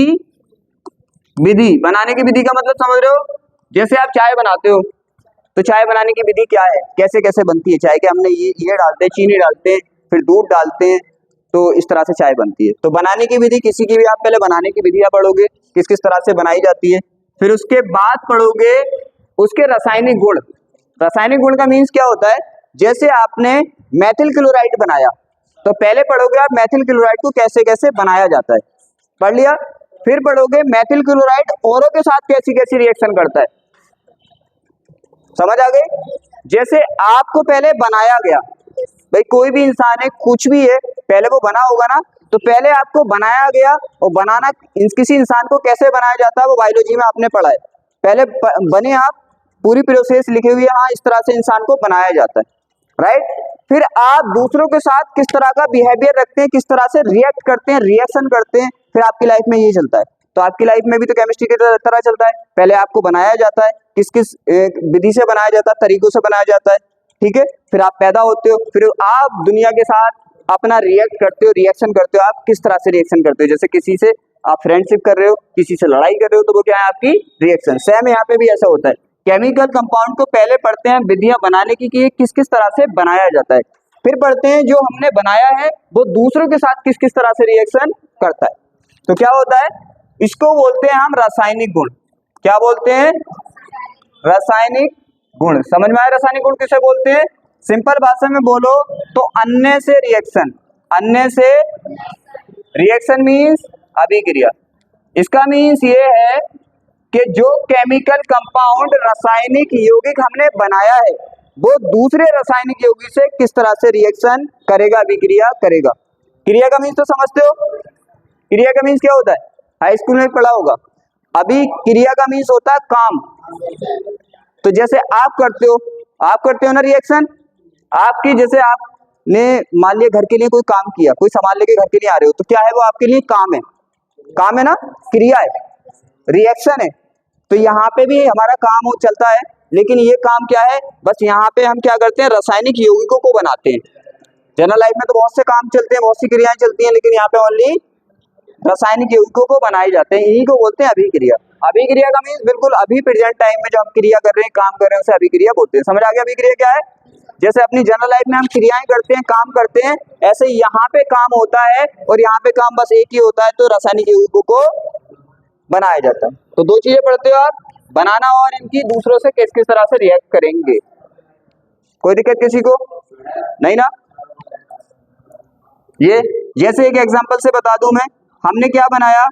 विधि। बनाने की विधि का मतलब समझ रहे हो? जैसे आप चाय बनाते हो, तो चाय बनाने की विधि क्या है, कैसे कैसे बनती है चाय? के हमने ये डालते हैं, चीनी डालते हैं, फिर दूध डालते हैं, तो इस तरह से चाय बनती है। तो बनाने की विधि, किसी की भी आप पहले बनाने की विधियां पढ़ोगे, किस किस तरह से बनाई जाती है। फिर उसके बाद पढ़ोगे उसके रासायनिक गुण। रासायनिक गुण का मीन्स क्या होता है? जैसे आपने मेथिल क्लोराइड बनाया तो पहले पढ़ोगे आप मेथिल क्लोराइड को कैसे कैसे बनाया जाता है, पढ़ लिया। फिर पढ़ोगे मेथिल क्लोराइड औरों के साथ कैसी कैसी रिएक्शन करता है, समझ आ गई। जैसे आपको पहले बनाया गया, भाई कोई भी इंसान है कुछ भी है पहले वो बना होगा ना, तो पहले आपको बनाया गया और बनाना किसी इंसान को कैसे बनाया जाता है वो बायोलॉजी में आपने पढ़ा है। पहले बने आप, पूरी प्रोसेस लिखी हुई है, हाँ इस तरह से इंसान को बनाया जाता है, राइट। फिर आप दूसरों के साथ किस तरह का बिहेवियर रखते हैं, किस तरह से रिएक्ट करते हैं, रिएक्शन करते हैं, फिर आपकी लाइफ में यही चलता है। तो आपकी लाइफ में भी तो केमिस्ट्री की तरह चलता है, पहले आपको बनाया जाता है, किस किस विधि से बनाया जाता है, तरीकों से बनाया जाता है, ठीक है। फिर आप पैदा होते हो, फिर आप दुनिया के साथ अपना रिएक्ट करते हो, रिएक्शन करते हो। आप किस तरह से रिएक्शन करते हो, जैसे किसी से आप फ्रेंडशिप कर रहे हो, किसी से लड़ाई कर रहे हो, तो वो क्या है आपकी रिएक्शन। सेम यहाँ पे भी ऐसा होता है, केमिकल कंपाउंड को पहले पढ़ते हैं विधियां बनाने की कि ये किस किस तरह से बनाया जाता है, फिर पढ़ते हैं जो हमने बनाया है वो दूसरों के साथ किस किस तरह से रिएक्शन करता है। तो क्या होता है, इसको बोलते हैं हम रासायनिक गुण। क्या बोलते हैं, रासायनिक गुण। समझ में आया रासायनिक गुण किसे बोलते हैं, सिंपल भाषा में बोलो तो अन्य से रिएक्शन, अन्य से रिएक्शन मीन्स अभिक्रिया। इसका मीन्स ये है कि जो केमिकल कंपाउंड रासायनिक यौगिक हमने बनाया है वो दूसरे रासायनिक यौगिक से किस तरह से रिएक्शन करेगा, अभिक्रिया करेगा। क्रिया का मीन्स तो समझते हो, क्रिया का मीन्स क्या होता है, हाई स्कूल में पढ़ा होगा। अभी क्रिया का मीन्स होता है काम। तो जैसे आप करते हो ना रिएक्शन, आपकी जैसे आपने मान लिया घर के लिए कोई काम किया, कोई सामान लेके घर के लिए आ रहे हो, तो क्या है वो आपके लिए काम है, काम है ना, क्रिया है, रिएक्शन है। तो यहाँ पे भी हमारा काम हो चलता है, लेकिन ये काम क्या है, बस यहाँ पे हम क्या करते हैं, रासायनिक यौगिकों को बनाते हैं। जनरल लाइफ में तो बहुत से काम चलते हैं, बहुत सी क्रियाएं चलती हैं, लेकिन यहाँ पे ओनली रासायनिक यौगिकों को बनाए जाते हैं, इन्हीं को बोलते हैं अभिक्रिया। अभिक्रिया का मीन्स बिल्कुल अभी प्रेजेंट टाइम में जो हम क्रिया कर रहे हैं, काम कर रहे हैं, उसे अभिक्रिया बोलते हैं। समझ आ गया अभिक्रिया क्या है। जैसे अपनी जनरल लाइफ में हम क्रियाएं करते हैं, काम करते हैं, ऐसे यहाँ पे काम होता है, और यहाँ पे काम बस एक ही होता है, तो रासायनिक यौगिकों को बनाया जाता है। तो दो चीजें पढ़ते हो आप, बनाना और इनकी दूसरों से किस किस तरह से रिएक्ट करेंगे। कोई दिक्कत किसी को नहीं ना। ये जैसे एक एग्जांपल से बता दूं मैं, हमने क्या बनाया,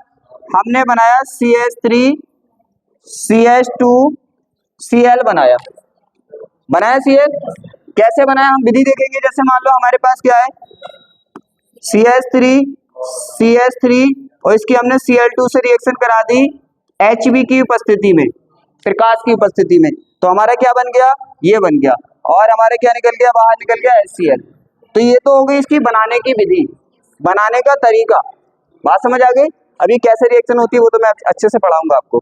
हमने बनाया CH3 CH2Cl बनाया Cl। कैसे बनाया हम विधि देखेंगे। जैसे मान लो हमारे पास क्या है, CH3 और इसकी हमने Cl2 से रिएक्शन करा दी Hb की उपस्थिति में, प्रकाश की उपस्थिति में, तो हमारा क्या बन गया, ये बन गया, और हमारे क्या निकल गया, बाहर निकल गया HCl। तो ये तो हो गई इसकी बनाने की विधि, बनाने का तरीका। बात समझ आ गई। अभी कैसे रिएक्शन होती है वो तो मैं अच्छे से पढ़ाऊंगा आपको।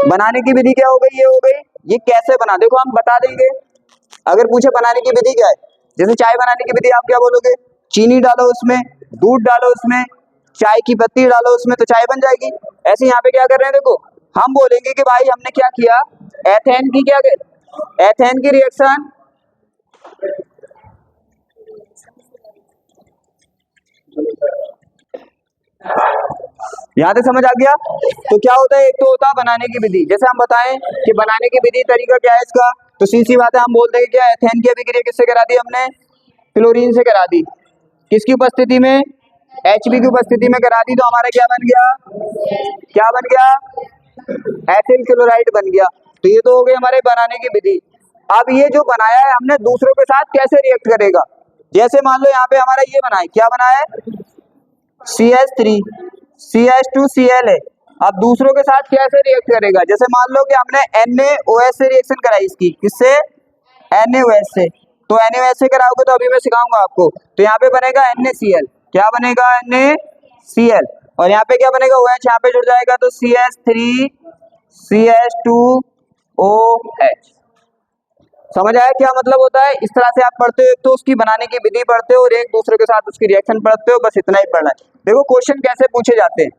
बनाने की विधि क्या हो गई, ये हो गई। ये कैसे बना, देखो हम बता देंगे। अगर पूछे बनाने की विधि क्या है, जैसे चाय बनाने की विधि, आप क्या बोलोगे, चीनी डालो उसमें, दूध डालो उसमें, चाय की पत्ती डालो उसमें, तो चाय बन जाएगी। ऐसे यहाँ पे क्या कर रहे हैं, देखो हम बोलेंगे कि भाई हमने क्या किया, एथेन की क्या, एथेन की रिएक्शन, यहाँ तक समझ आ गया। तो क्या होता है, एक तो होता है बनाने की विधि। जैसे हम बताएं कि बनाने की विधि तरीका क्या है इसका, तो सीधी बात है, हम बोल देंगे क्या, एथेन की अभिक्रिया किससे करा दी हमने, क्लोरीन से करा दी, किसकी उपस्थिति में, Hb की उपस्थिति में करा दी। तो हमारा क्या बन गया, क्या बन गया, एथिल क्लोराइड बन गया। तो ये तो हो गई हमारे बनाने की विधि। अब ये जो बनाया है हमने, दूसरों के साथ कैसे रिएक्ट करेगा। जैसे मान लो यहाँ पे हमारा ये बना है, क्या बना है, CH3 CH2Cl है। अब दूसरों के साथ कैसे रिएक्ट करेगा, जैसे मान लो कि हमने NaOH से रिएक्शन कराई, इसकी किससे, NaOH से। तो NaOH से कराओगे तो अभी मैं सिखाऊंगा आपको। तो यहाँ पे बनेगा NaCl, क्या बनेगा, NaCl, और यहाँ पे क्या बनेगा, OH यहाँ पे जुड़ जाएगा, तो CH3 CH2OH। समझ आया क्या मतलब होता है। इस तरह से आप पढ़ते हो, एक तो उसकी बनाने की विधि पढ़ते हो और एक दूसरे के साथ उसकी रिएक्शन पढ़ते हो, बस इतना ही पढ़ना है। देखो क्वेश्चन कैसे पूछे जाते हैं,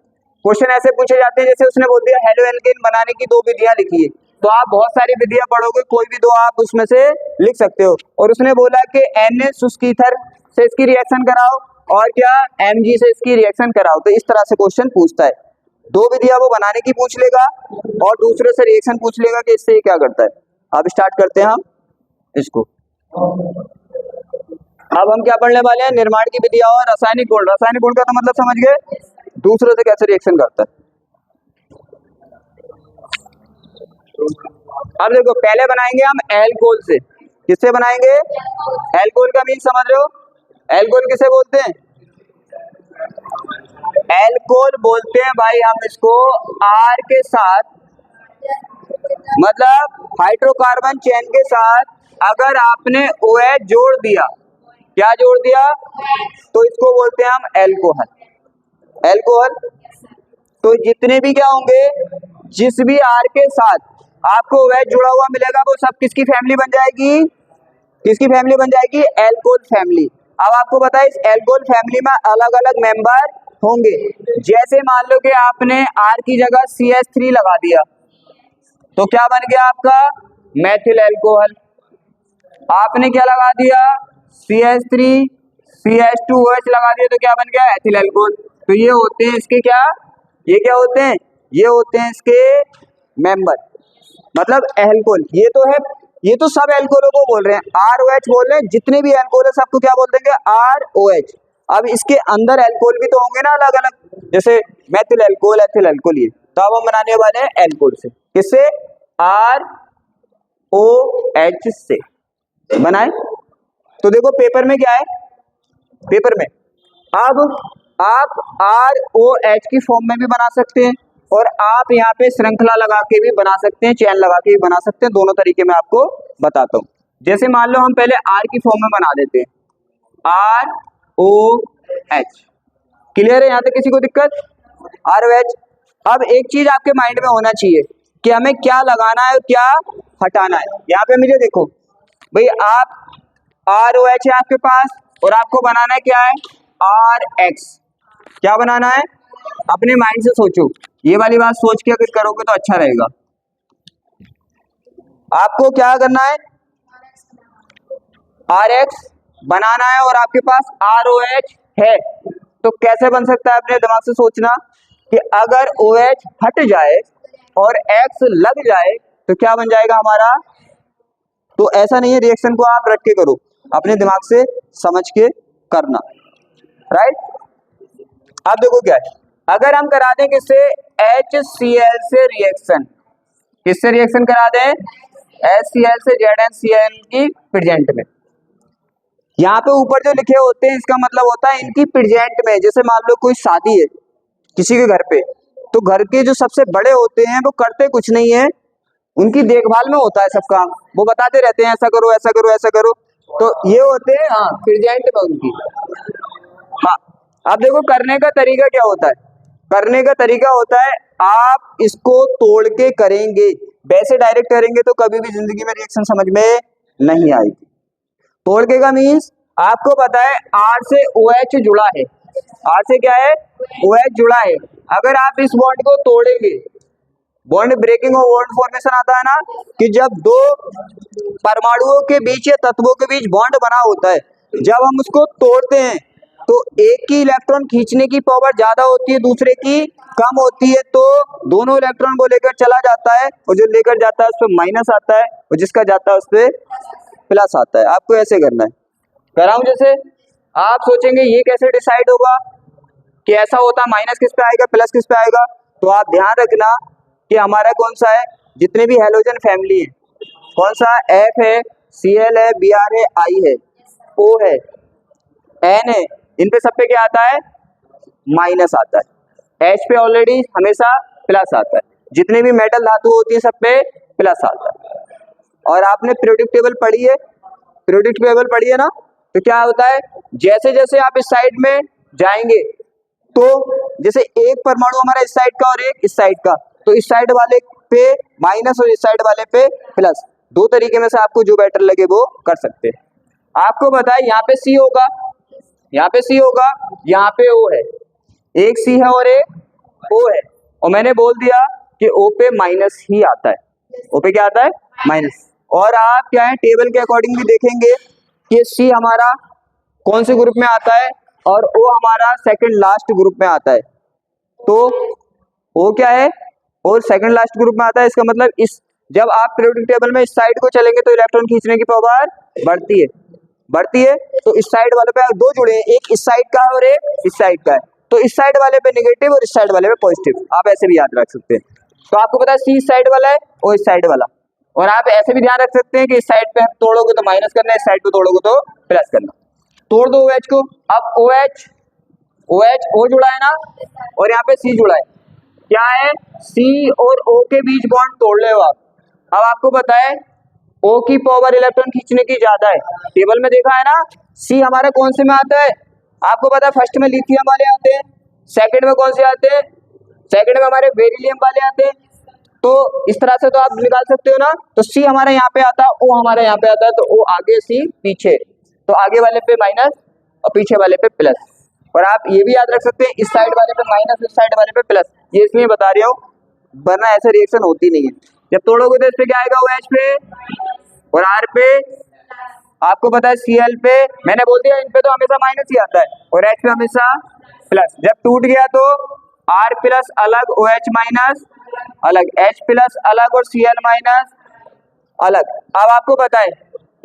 क्वेश्चन ऐसे पूछे जाते हैं, जैसे उसने बोल दिया हेलो एल्केन बनाने की दो विधियां लिखिए, तो आप बहुत सारी विधियां पढ़ोगे, कोई भी दो आप उसमें से लिख सकते हो। और उसने बोला कि Na शुष्क ईथर से इसकी रिएक्शन कराओ और क्या Mg से इसकी रिएक्शन कराओ। तो इस तरह से क्वेश्चन पूछता है। दो विधियां वो बनाने की पूछ लेगा और दूसरे से रिएक्शन पूछ लेगा कि इससे क्या करता है। अब स्टार्ट करते हैं हम इसको। अब हम क्या पढ़ने वाले हैं, निर्माण की विधियां और रासायनिक गुण। रासायनिक गुण का तो मतलब समझ गए, दूसरों से कैसे रिएक्शन करता है। अब देखो पहले बनाएंगे हम एल्कोहल से। किससे बनाएंगे? एल्कोहल का मीन समझ रहे हो? एल्कोहल किसे बोलते हैं? एल्कोहल बोलते हैं भाई हम इसको आर के साथ, मतलब हाइड्रोकार्बन चेन के साथ अगर आपने OH जोड़ दिया, क्या जोड़ दिया, तो इसको बोलते हैं हम एल्कोहल। एल्कोहल तो जितने भी क्या होंगे, जिस भी आर के साथ आपको OH जुड़ा हुआ मिलेगा वो सब किसकी फैमिली बन जाएगी? किसकी फैमिली बन जाएगी? Alcohol family. अब आपको पता है इस एल्कोहल फैमिली में अलग अलग मेंबर होंगे। जैसे मान लो कि आपने आर की जगह CH3 लगा दिया तो क्या बन गया आपका? मैथिल एल्कोहल। आपने क्या लगा दिया? CH3 CH2OH लगा दिया तो क्या बन गया? Ethyl alcohol. तो ये होते हैं इसके क्या, ये क्या होते हैं? ये होते हैं इसके मेंबर, मतलब एल्कोहल। ये तो है, ये तो सब एल्कोहलों को बोल रहे हैं, ROH बोल रहे हैं। जितने भी एल्कोहल है सबको क्या बोल देंगे? ROH। अब इसके अंदर एल्कोहल भी तो होंगे ना अलग अलग, जैसे मेथिल एल्कोहल, एथिल एल्कोहल। ये तो अब हम बनाने वाले हैं एल्कोहल से। किससे? ROH से बनाए। तो देखो पेपर में क्या है, पेपर में अब आप ROH की फॉर्म में भी बना सकते हैं और आप यहाँ पे श्रृंखला लगा के भी बना सकते हैं, चैन लगा के भी बना सकते हैं। दोनों तरीके मैं आपको बताता हूँ। जैसे मान लो हम पहले R की फॉर्म में बना देते हैं, ROH। क्लियर है यहाँ तक किसी को दिक्कत? ROH। अब एक चीज आपके माइंड में होना चाहिए कि हमें क्या लगाना है और क्या हटाना है। यहाँ पे मुझे देखो भाई, आप ROH है आपके पास और आपको बनाना है क्या है? RX। क्या बनाना है? अपने माइंड से सोचो, ये वाली बात सोच के अगर करोगे तो अच्छा रहेगा। आपको क्या करना है? RX बनाना है और आपके पास ROH है। तो कैसे बन सकता है? अपने दिमाग से सोचना कि अगर OH हट जाए और X लग जाए तो क्या बन जाएगा हमारा। तो ऐसा नहीं है, रिएक्शन को आप रट के करो, अपने दिमाग से समझ के करना, राइट। अब देखो क्या है, अगर हम करा दें किससे? HCl से रिएक्शन। किससे रिएक्शन करा दें? HCl से ZnCl की प्रेजेंट में। यहाँ पे ऊपर जो लिखे होते हैं इसका मतलब होता है इनकी प्रेजेंट में। जैसे मान लो कोई शादी है किसी के घर पे, तो घर के जो सबसे बड़े होते हैं वो करते कुछ नहीं है, उनकी देखभाल में होता है सब काम। वो बताते रहते हैं ऐसा करो ऐसा करो ऐसा करो। तो ये होते हैं हाँ प्रेजेंट में उनकी। हाँ अब देखो करने का तरीका क्या होता है? करने का तरीका होता है आप इसको तोड़ के करेंगे, वैसे डायरेक्ट करेंगे तो कभी भी जिंदगी में रिएक्शन समझ में नहीं आएगी। तोड़ के का मीन्स आपको पता है R से OH जुड़ा है, R से क्या है? OH जुड़ा है। अगर आप इस बॉन्ड को तोड़ेंगे, बॉन्ड ब्रेकिंग और बॉन्ड फॉर्मेशन आता है ना, कि जब दो परमाणुओं के बीच या तत्वों के बीच बॉन्ड बना होता है, जब हम उसको तोड़ते हैं तो एक की इलेक्ट्रॉन खींचने की पावर ज्यादा होती है, दूसरे की कम होती है, तो दोनों इलेक्ट्रॉन को लेकर चला जाता है और जो लेकर जाता है उस पर माइनस आता है और जिसका जाता है उस पर प्लस आता है। आपको ऐसे करना है। कराऊं जैसे, आप सोचेंगे ये कैसे डिसाइड होगा कि ऐसा होता है, माइनस किस पे आएगा प्लस किस पे आएगा। तो आप ध्यान रखना कि हमारा कौन सा है, जितने भी हैलोजन फैमिली है, कौन सा? F है, Cl है, Br है, I है, O है, N है, इन पे सब पे क्या आता है? माइनस आता है। H पे ऑलरेडी हमेशा प्लस आता है। जितने भी मेटल धातु होती है सब पे प्लस आता है। और आपने पीरियोडिक टेबल पढ़ी है, पीरियोडिक टेबल पढ़ी है ना, तो क्या होता है जैसे जैसे आप इस साइड में जाएंगे तो जैसे एक परमाणु हमारा इस साइड का और एक इस साइड का, तो इस साइड वाले पे माइनस और इस साइड वाले पे प्लस, दो तरीके में से आपको जो बेटर लगे वो कर सकते हैं। आपको बताए यहाँ पे C होगा, यहाँ पे C होगा, यहाँ पे O है, एक C है और एक O है, और मैंने बोल दिया कि O पे माइनस ही आता है। O पे क्या आता है? माइनस। और आप क्या है टेबल के अकॉर्डिंग भी देखेंगे कि C हमारा कौन से ग्रुप में आता है और O हमारा सेकंड लास्ट ग्रुप में आता है। तो O क्या है? और सेकंड लास्ट ग्रुप में आता है, इसका मतलब इस जब आप पीरियोडिक टेबल में इस साइड को चलेंगे तो इलेक्ट्रॉन खींचने की पावर बढ़ती है। तो इस साइड वाले पे दो जुड़े हैं, एक इस साइड का है और एक इस साइड का है, तो इस साइड वाले पे नेगेटिव और इस साइड वाले पे पॉजिटिव, आप ऐसे भी याद रख सकते हैं। तो आपको पता है सी इस साइड वाला है और इस साइड वाला, और आप ऐसे भी ध्यान रख सकते हैं कि इस साइड पे आप तोड़ोगे तो माइनस करना, इस साइड पे तोड़ोगे तो प्लस करना। तोड़ दो OH को, अब OH O जुड़ा है ना, और यहाँ पे C जुड़ा है, क्या है C और O के बीच बॉन्ड तोड़ ले आप। अब आपको पता है O की पावर इलेक्ट्रॉन खींचने की ज्यादा है, टेबल में देखा है ना। C हमारा कौन से में आता है, आपको पता है फर्स्ट में लिथियम वाले आते हैं, सेकंड में कौन से आते हैं, सेकंड में हमारे बेरिलियम वाले आते हैं। तो इस तरह से तो आप निकाल सकते हो ना, तो C हमारे यहाँ पे आता है, O हमारे यहाँ पे आता है, तो O आगे C पीछे, तो आगे वाले पे माइनस और पीछे वाले पे प्लस। और आप ये भी याद रख सकते हैं इस साइड वाले पे माइनस, इस साइड वाले पे प्लस, ये इसलिए बता रहा हूँ वरना ऐसे रिएक्शन होती नहीं है। जब तोड़ोगे तो इस पे क्या आएगा, OH पे और R पे, आपको पता है Cl पे, मैंने बोल दिया इन पे तो हमेशा माइनस ही आता है और H पे हमेशा प्लस। जब टूट गया तो R प्लस अलग, OH माइनस अलग, H प्लस अलग और Cl माइनस अलग। अब आपको पता है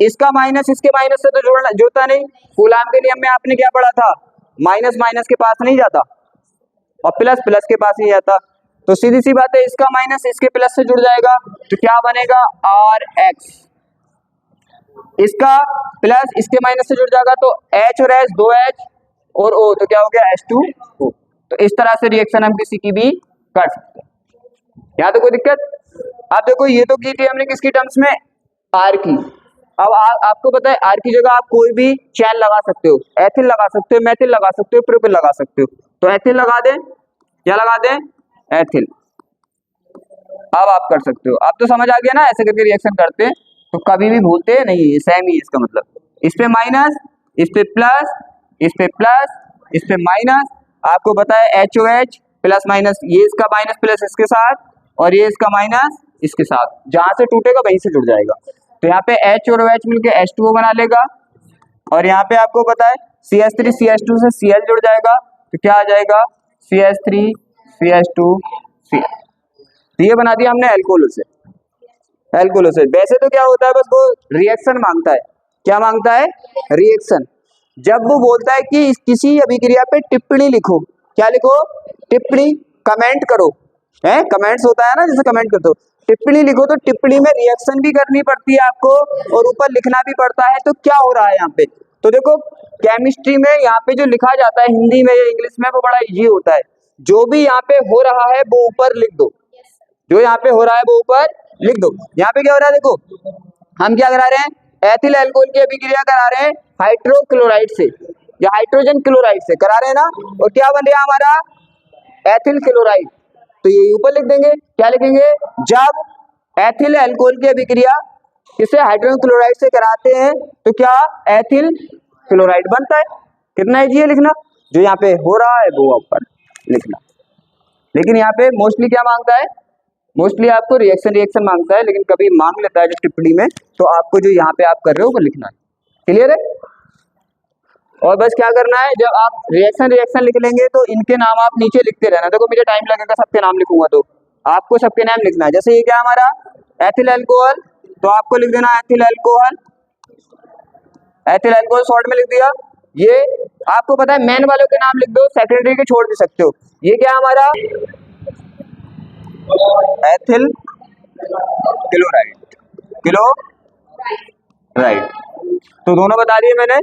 इसका माइनस इसके माइनस से तो जुड़ता नहीं, कूलाम के नियम में आपने क्या पढ़ा था, माइनस माइनस के पास नहीं जाता और प्लस प्लस के पास नहीं जाता। तो सीधी सी बात है इसका माइनस इसके प्लस से जुड़ जाएगा तो क्या बनेगा RX, इसका प्लस इसके माइनस से जुड़ जाएगा तो H और H 2H और O, तो क्या हो गया H2O। तो इस तरह से रिएक्शन हम किसी की भी कर सकते हैं, यहाँ तो कोई दिक्कत। अब देखो ये तो की थी हमने किसकी टर्म्स में, R की। अब आपको पता है R की जगह आप कोई भी चैन लगा सकते हो, एथिल लगा सकते हो, मेथिल लगा सकते हो, प्रोपिल लगा सकते हो। तो एथिल लगा दें, क्या लगा दें, एथिल। अब आप कर सकते हो, अब तो समझ आ गया ना ऐसे करके रिएक्शन करते हैं, तो कभी भी भूलते नहीं, सेम ही इसका मतलब, इस पे माइनस, इस पे प्लस, इस पे प्लस, इस पे माइनस। आपको पता है HOH प्लस माइनस, ये इसका माइनस प्लस इसके साथ और ये इसका माइनस इसके साथ, जहां से टूटेगा वहीं से जुड़ जाएगा। तो यहाँ पे H और OH मिलके H2O बना लेगा और यहाँ पे आपको पता है CH3 CH2 से Cl जुड़ जाएगा, तो क्या आ जाएगा CH3 CH2 Cl। तो ये बना दिया हमने एल्कोहोल से। वैसे तो क्या होता है, बस वो रिएक्शन मांगता है, क्या मांगता है, रिएक्शन। जब वो बोलता है कि किसी अभिक्रिया पे टिप्पणी लिखो, क्या लिखो, टिप्पणी, कमेंट करो, है कमेंट्स होता है ना, जैसे कमेंट करते हो, टिप्पणी लिखो, तो टिप्पणी में रिएक्शन भी करनी पड़ती है आपको और ऊपर लिखना भी पड़ता है। तो क्या हो रहा है यहाँ पे, तो देखो केमिस्ट्री में यहाँ पे जो लिखा जाता है हिंदी में या इंग्लिश में वो बड़ा इजी होता है, जो भी यहाँ पे हो रहा है वो ऊपर लिख दो, जो यहाँ पे हो रहा है वो ऊपर लिख दो। यहाँ पे क्या हो रहा है, देखो हम क्या करा रहे हैं, एथिल अल्कोहल की अभिक्रिया करा रहे हैं हाइड्रोक्लोराइड से या हाइड्रोजन क्लोराइड से करा रहे हैं ना, और क्या बन रहा है हमारा एथिल क्लोराइड। तो ये ऊपर लिख देंगे, क्या लिखेंगे, जब एथिल अल्कोहल की अभिक्रिया किसे हाइड्रोजन क्लोराइड से कराते हैं तो क्या एथिल क्लोराइड बनता है। कितना इजी है लिखना, जो यहाँ पे हो रहा है वो ऊपर लिखना। लेकिन यहाँ पे मोस्टली क्या मांगता है, मोस्टली आपको रिएक्शन मांगता है, लेकिन कभी मांग लेता है जो टिप्पणी में, तो आपको जो यहाँ पे आप कर रहे हो वो लिखना है। क्लियर है। और बस क्या करना है, जब आप रिएक्शन लिख लेंगे तो इनके नाम आप नीचे लिखते रहना। देखो मुझे टाइम लगेगा सबके नाम लिखूंगा, तो आपको सबके नाम लिखना है। जैसे ये क्या हमारा एथिल अल्कोहल, तो आपको लिख देना एथिल अल्कोहल शॉर्ट में लिख दिया। ये आपको पता है मेन वालों के नाम लिख दो, सेकेंडरी के छोड़ भी सकते हो। ये क्या हमारा एथिल क्लोराइड, तो दोनों बता दिए मैंने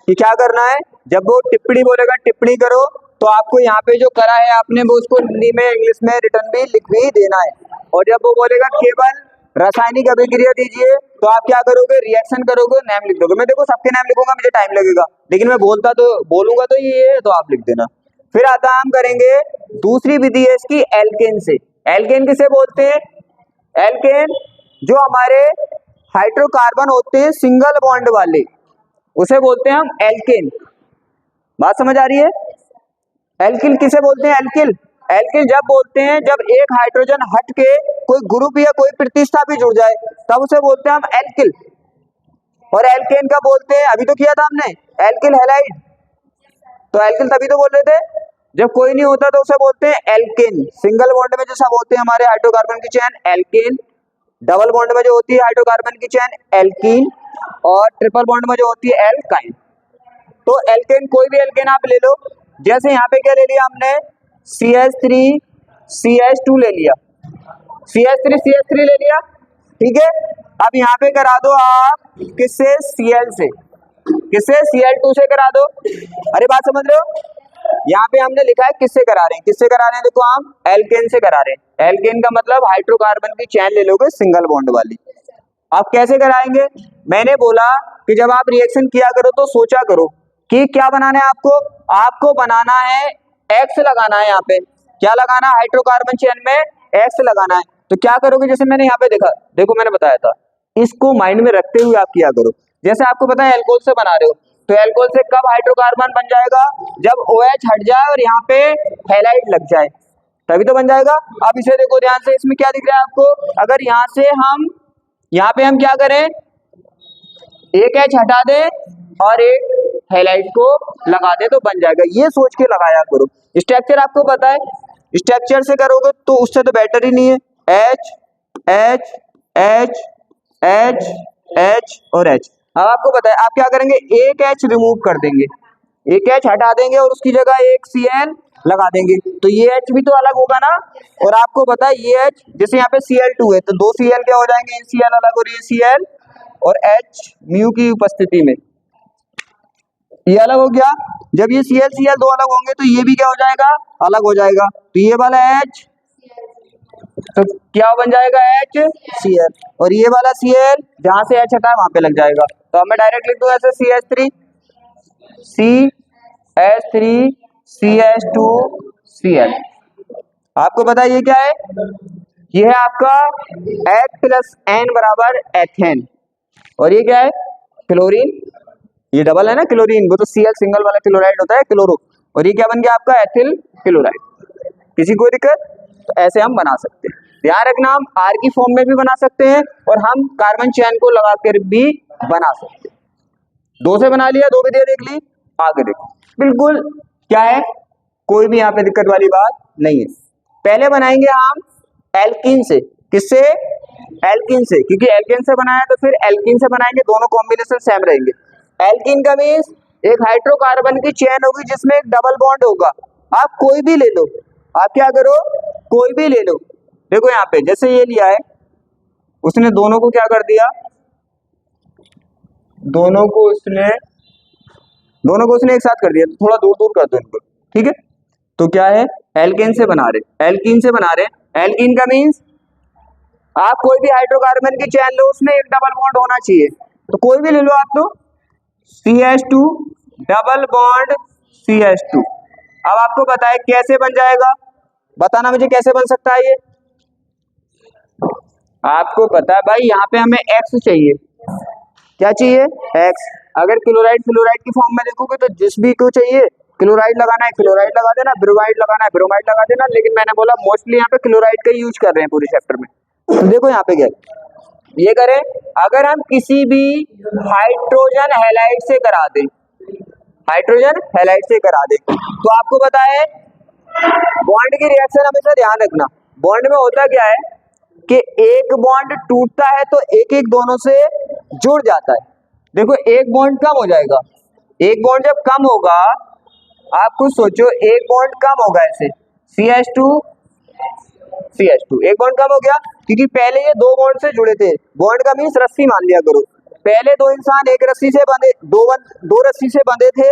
कि क्या करना है। जब वो टिप्पणी बोलेगा टिप्पणी करो, तो आपको यहाँ पे जो करा है आपने वो उसको हिंदी में इंग्लिश में रिटर्न भी लिख भी देना है। और जब वो बोलेगा केवल रासायनिक अभिक्रिया दीजिए, तो आप क्या करोगे, रिएक्शन करोगे, नाम लिख दोगे। मैं देखो सबके नाम लिखूंगा, मुझे टाइम लगेगा, लेकिन मैं बोलूंगा तो ये है, तो आप लिख देना। फिर आता हम करेंगे दूसरी विधि है इसकी एल्केन से। एल्केन किसे बोलते हैं, एल्केन जो हमारे हाइड्रोकार्बन होते हैं सिंगल बॉन्ड वाले, उसे बोलते हैं हम एल्केन। बात समझ आ रही है। एल्किल किसे बोलते हैं, एल्किल जब बोलते हैं जब एक हाइड्रोजन हट के कोई ग्रुप या कोई प्रतिस्थापी जुड़ जाए, तब उसे बोलते हैं हम एल्किल। और एल्केन का बोलते हैं, अभी तो किया था हमने, एल्किल हैलाइड। तो एल्किल तभी तो बोल रहे थे जब कोई नहीं होता, तो उसे बोलते हैं एल्केन। सिंगल बॉन्ड में जैसा बोलते हैं हमारे हाइड्रोकार्बन की चेन एल्केन, डबल बॉन्ड में जो होती है हाइड्रोकार्बन की चेन एल्कीन, और ट्रिपल बॉन्ड में जो होती है एल्काइन। तो एल्केन, कोई भी एल्केन आप ले लो, जैसे यहाँ पे क्या ले लिया हमने, CH3CH2 ले लिया, CH3CH3 ले लिया, ठीक है। अब यहाँ पे करा दो आप किससे, Cl से, किससे, Cl2 से करा दो। अरे बात समझ रहे हो, यहाँ पे हमने लिखा है किससे करा रहे हैं, किससे करा रहे हैं, देखो हम एल्केन से करा रहे हैं। एल्केन का मतलब हाइड्रोकार्बन की चैन ले लोगे सिंगल बॉन्ड वाली। आप कैसे कराएंगे, मैंने बोला कि जब आप रिएक्शन किया करो तो सोचा करो कि क्या बनाना है आपको, आपको बनाना है एक्स लगाना है, यहाँ पे क्या लगाना है, हाइड्रोकार्बन चेन में एक्स लगाना है। तो क्या करोगे, जैसे मैंने यहाँ पे देखा, देखो मैंने बताया था, इसको माइंड में रखते हुए आप किया करो। जैसे आपको पता है एल्कोहल से बना रहे हो, तो एल्कोहल से कब हाइड्रोकार्बन बन जाएगा, जब OH हट जाए और यहाँ पे हैलाइड लग जाए, तभी तो बन जाएगा। अब इसे देखो ध्यान से, इसमें क्या दिख रहा है आपको, अगर यहाँ से हम यहाँ पे हम क्या करें, एक H हटा दे और एक हैलाइड को लगा दे तो बन जाएगा। ये सोच के लगाया करो। स्ट्रक्चर आपको पता है, स्ट्रक्चर से करोगे तो उससे तो बेटर ही नहीं है, H H H H H और H। अब आपको पता है आप क्या करेंगे, एक H रिमूव कर देंगे, एक H हटा देंगे और उसकी जगह एक Cl लगा देंगे, तो ये H भी तो अलग होगा ना। और आपको पता है ये H, जैसे यहाँ पे Cl2 है तो दो Cl क्या हो जाएंगे, Cl अलग और ये Cl, और H म्यू की उपस्थिति में ये अलग हो गया। जब ये Cl दो अलग होंगे तो ये भी क्या हो जाएगा, अलग हो जाएगा। तो ये वाला H तो क्या बन जाएगा, HCl, और ये वाला Cl जहां से H हटा है वहां पे लग जाएगा। तो अब मैं डायरेक्ट लिख दूं ऐसे, CH3CH2Cl। आपको पता है ये क्या है, ये है आपका H+N बराबर एथेन, और ये क्या है, क्लोरीन, ये डबल है ना क्लोरीन, वो तो Cl सिंगल वाला क्लोराइड होता है क्लोरो, और ये क्या बन गया आपका एथिल क्लोराइड। किसी कोई दिक्कत, तो ऐसे हम बना सकते हैं। ध्यान रखना, हम R की फॉर्म में भी बना सकते हैं और हम कार्बन चैन को लगा कर भी बना सकते हैं। दो से बना लिया, दो विधियां देख ली, आगे देखो, बिल्कुल क्या है, कोई भी यहाँ पे दिक्कत वाली बात नहीं है। पहले बनाएंगे हम एल्कीन से, किससे, एल्कीन से, क्योंकि एल्केन से बनाया तो फिर एल्कीन से बनाएंगे, दोनों कॉम्बिनेशन सेम रहेंगे। एल्कीन का मीन्स एक हाइड्रोकार्बन की चेन होगी जिसमें एक डबल बॉन्ड होगा। आप कोई भी ले लो, आप क्या करो, कोई भी ले लो। देखो यहाँ पे जैसे ये लिया है, उसने दोनों को क्या कर दिया, दोनों को उसने एक साथ कर दिया, तो थोड़ा दूर दूर कर दो इनको, ठीक है। तो क्या है, एल्केन से बना रहे, एल्कीन से बना रहे। एल्कीन का मीन्स आप कोई भी हाइड्रोकार्बन की चेन लो, उसमें एक डबल बॉन्ड होना चाहिए, तो कोई भी ले लो आप, तो CH2 डबल बॉन्ड CH2। अब आपको पता है कैसे बन जाएगा, बताना मुझे कैसे बन सकता है ये। आपको पता है भाई, यहाँ पे हमें X चाहिए, क्या चाहिए, X। अगर क्लोराइड फ्लोराइड की फॉर्म में देखोगे तो जिस भी को चाहिए, क्लोराइड लगाना है क्लोराइड लगा देना, ब्रोमाइड लगाना है ब्रोमाइड लगा देना, लेकिन मैंने बोला मोस्टली यहाँ पे क्लोराइड का यूज कर रहे हैं पूरे चैप्टर में। तो देखो यहाँ पे क्या ये करें, अगर हम किसी भी हाइड्रोजन हैलाइड से करा दें, हाइड्रोजन हैलाइड से करा दें, तो आपको पता है बॉन्ड की रिएक्शन हमेशा ध्यान रखना। बॉन्ड में होता क्या है कि एक बॉन्ड टूटता है तो एक एक दोनों से जुड़ जाता है। देखो एक बॉन्ड कम हो जाएगा, एक बॉन्ड जब कम होगा, आप कुछ सोचो, एक बॉन्ड कम होगा ऐसे, CH2 एक बॉन्ड कम हो गया, क्योंकि पहले ये दो बॉन्ड से जुड़े थे। बॉन्ड का मीन्स रस्सी मान लिया करो, पहले दो इंसान एक रस्सी से बंधे, दो रस्सी से बंधे थे,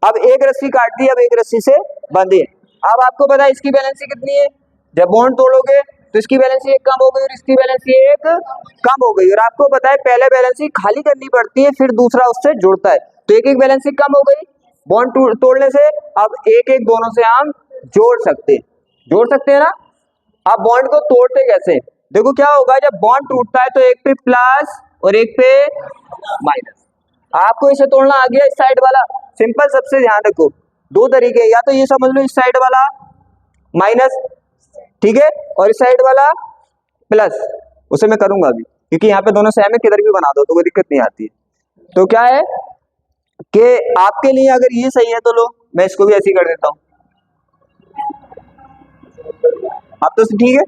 अब एक रस्सी काट दी, अब एक रस्सी से बंधे। अब आपको पता है इसकी बैलेंसी कितनी है, जब बॉन्ड तोड़ोगे तो इसकी बैलेंसी एक कम हो गई और इसकी बैलेंसी एक कम हो गई। और आपको पता है पहले बैलेंसी खाली करनी पड़ती है, फिर दूसरा उससे जुड़ता है, तो एक एक बैलेंसी कम हो गई बॉन्ड तोड़ने से। अब एक एक दोनों से हम जोड़ सकते हैं ना। अब बॉन्ड को तोड़ते कैसे, देखो क्या होगा, जब बॉन्ड टूटता है तो एक पे प्लस और एक पे माइनस। आपको इसे तोड़ना आ गया, इस साइड वाला सिंपल, सबसे ध्यान रखो दो तरीके, या तो ये समझ लो इस साइड वाला माइनस, ठीक है, और इस साइड वाला प्लस, उसे मैं करूंगा अभी, क्योंकि यहाँ पे दोनों सेम है, किधर भी बना दो तो कोई दिक्कत नहीं आती है। तो क्या है कि आपके लिए अगर ये सही है तो लो, मैं इसको भी ऐसे ही कर देता हूं। अब तो ठीक है,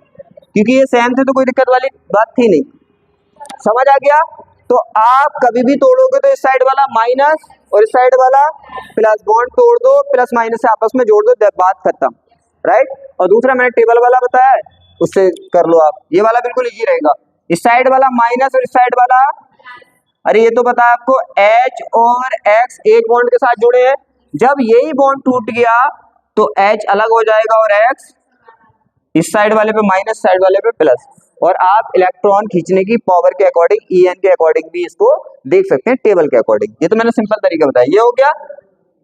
क्योंकि ये सेम थे तो कोई दिक्कत वाली बात थी नहीं। समझ आ गया? तो आप कभी भी तोड़ोगे तो इस साइड वाला माइनस और इस साइड वाला प्लस, बॉन्ड तोड़ दो, प्लस माइनस से आपस में जोड़ दो, बात खत्म, राइट। और दूसरा मैंने टेबल वाला बताया है, उससे कर लो आप, ये वाला बिल्कुल इजी रहेगा। इस साइड वाला माइनस और इस साइड वाला, अरे ये तो पता है आपको, H और X एक बॉन्ड के साथ जुड़े हैं, जब यही बॉन्ड टूट गया तो H अलग हो जाएगा और X इस साइड वाले पे माइनस, साइड वाले पे प्लस। और आप इलेक्ट्रॉन खींचने की पावर के अकॉर्डिंग, En के अकॉर्डिंग भी इसको देख सकते हैं, टेबल के अकॉर्डिंग। ये तो मैंने सिंपल तरीका बताया, ये हो गया।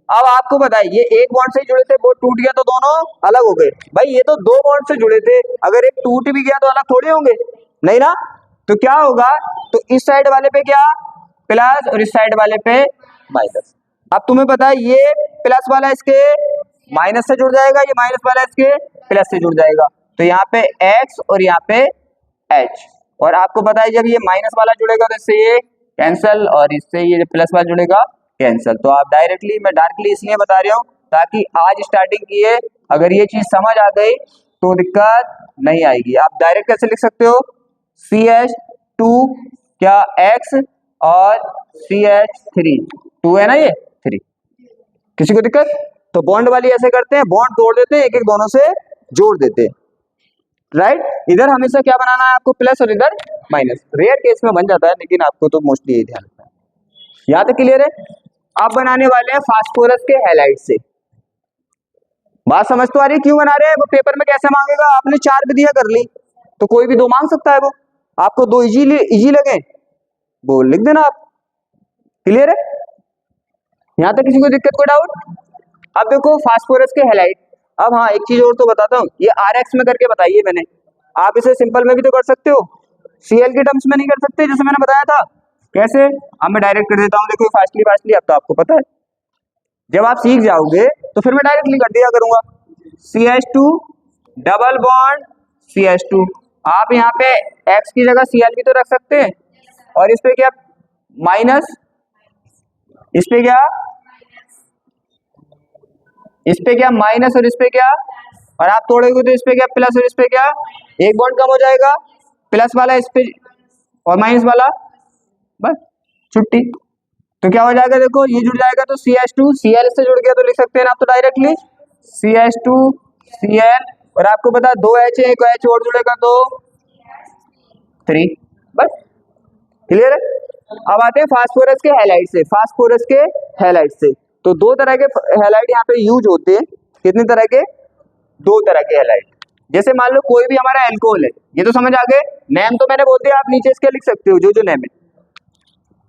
अब आपको बताइए, ये एक बॉन्ड से जुड़े थे, वो टूट गया तो दोनों अलग हो गए। भाई ये तो दो बॉन्ड से जुड़े थे, अगर एक टूट भी गया तो अलग थोड़े होंगे, नहीं ना। तो क्या होगा, तो इस साइड वाले पे क्या प्लस और इस साइड वाले पे माइनस। अब तुम्हें पता है ये प्लस वाला इसके माइनस से जुड़ जाएगा, ये माइनस वाला इसके प्लस से जुड़ जाएगा, तो यहाँ पे X और यहाँ पे H। और आपको पता है जब ये माइनस वाला जुड़ेगा तो इससे ये कैंसल और इससे ये प्लस वाला जुड़ेगा कैंसल। तो आप डायरेक्टली, मैं डायरेक्टली इसलिए बता रहा हूँ ताकि आज स्टार्टिंग की है, अगर ये चीज समझ आ गई तो दिक्कत नहीं आएगी। आप डायरेक्ट कैसे लिख सकते हो, CH2 क्या X और CH3, 2 है ना, ये 3। किसी को दिक्कत? तो बॉन्ड वाली ऐसे करते हैं, बॉन्ड तोड़ देते हैं, एक एक दोनों से जोड़ देते हैं, राइट। इधर हमेशा क्या बनाना है आपको, प्लस और इधर माइनस। रेयर केस में बन जाता है, लेकिन आपको तो मोस्टली यही ध्यान रखना है। यहाँ तक क्लियर है? आप बनाने वाले हैं फास्फोरस के हैलाइड से। बात समझ तो आ रही, क्यों बना रहे हैं? वो पेपर में कैसे मांगेगा, आपने 4 विधियां कर ली तो कोई भी 2 मांग सकता है। वो आपको 2 इजी लगे वो लिख देना आप। क्लियर है? यहाँ तक किसी को दिक्कत, कोई डाउट? अब देखो फास्फोरस के हैलाइड। अब हाँ, एक चीज और तो बताता हूँ, ये RX में करके बताइए मैंने, आप इसे सिंपल में भी तो कर सकते हो, Cl के टर्म्स में नहीं कर सकते जैसे मैंने बताया था। कैसे? अब मैं डायरेक्ट कर देता हूँ, देखो फास्टली, अब तो आपको पता है, जब आप सीख जाओगे तो फिर मैं डायरेक्टली कर दिया करूंगा। CH2 डबल बॉन्ड CH2, आप यहाँ पे X की जगह Cl भी तो रख सकते हैं, और इस पे क्या माइनस, इस पे क्या माइनस और इस पे क्या, और आप तोड़ोगे तो इस पे क्या प्लस और इस पे क्या, एक बॉन्ड कम हो जाएगा, प्लस वाला इस पे और माइनस वाला, बस छुट्टी। तो क्या हो जाएगा, देखो ये जुड़ जाएगा तो CH2 Cl से जुड़ गया तो लिख सकते हैं आप तो डायरेक्टली CH2 Cl, और आपको पता है 2 H है, एक H और जुड़ेगा तो 3, बस क्लियर है। अब आते हैं फास्फोरस के हैलाइड से। फास्फोरस के हैलाइड से तो 2 तरह के हैलाइड यहाँ पे यूज होते हैं। कितने तरह के? 2 तरह के हैलाइड। जैसे मान लो कोई भी हमारा एल्कोहल है, ये तो समझ आ गए, नेम तो मैंने बोल दिया, आप नीचे इसके लिख सकते हो जो नेम है।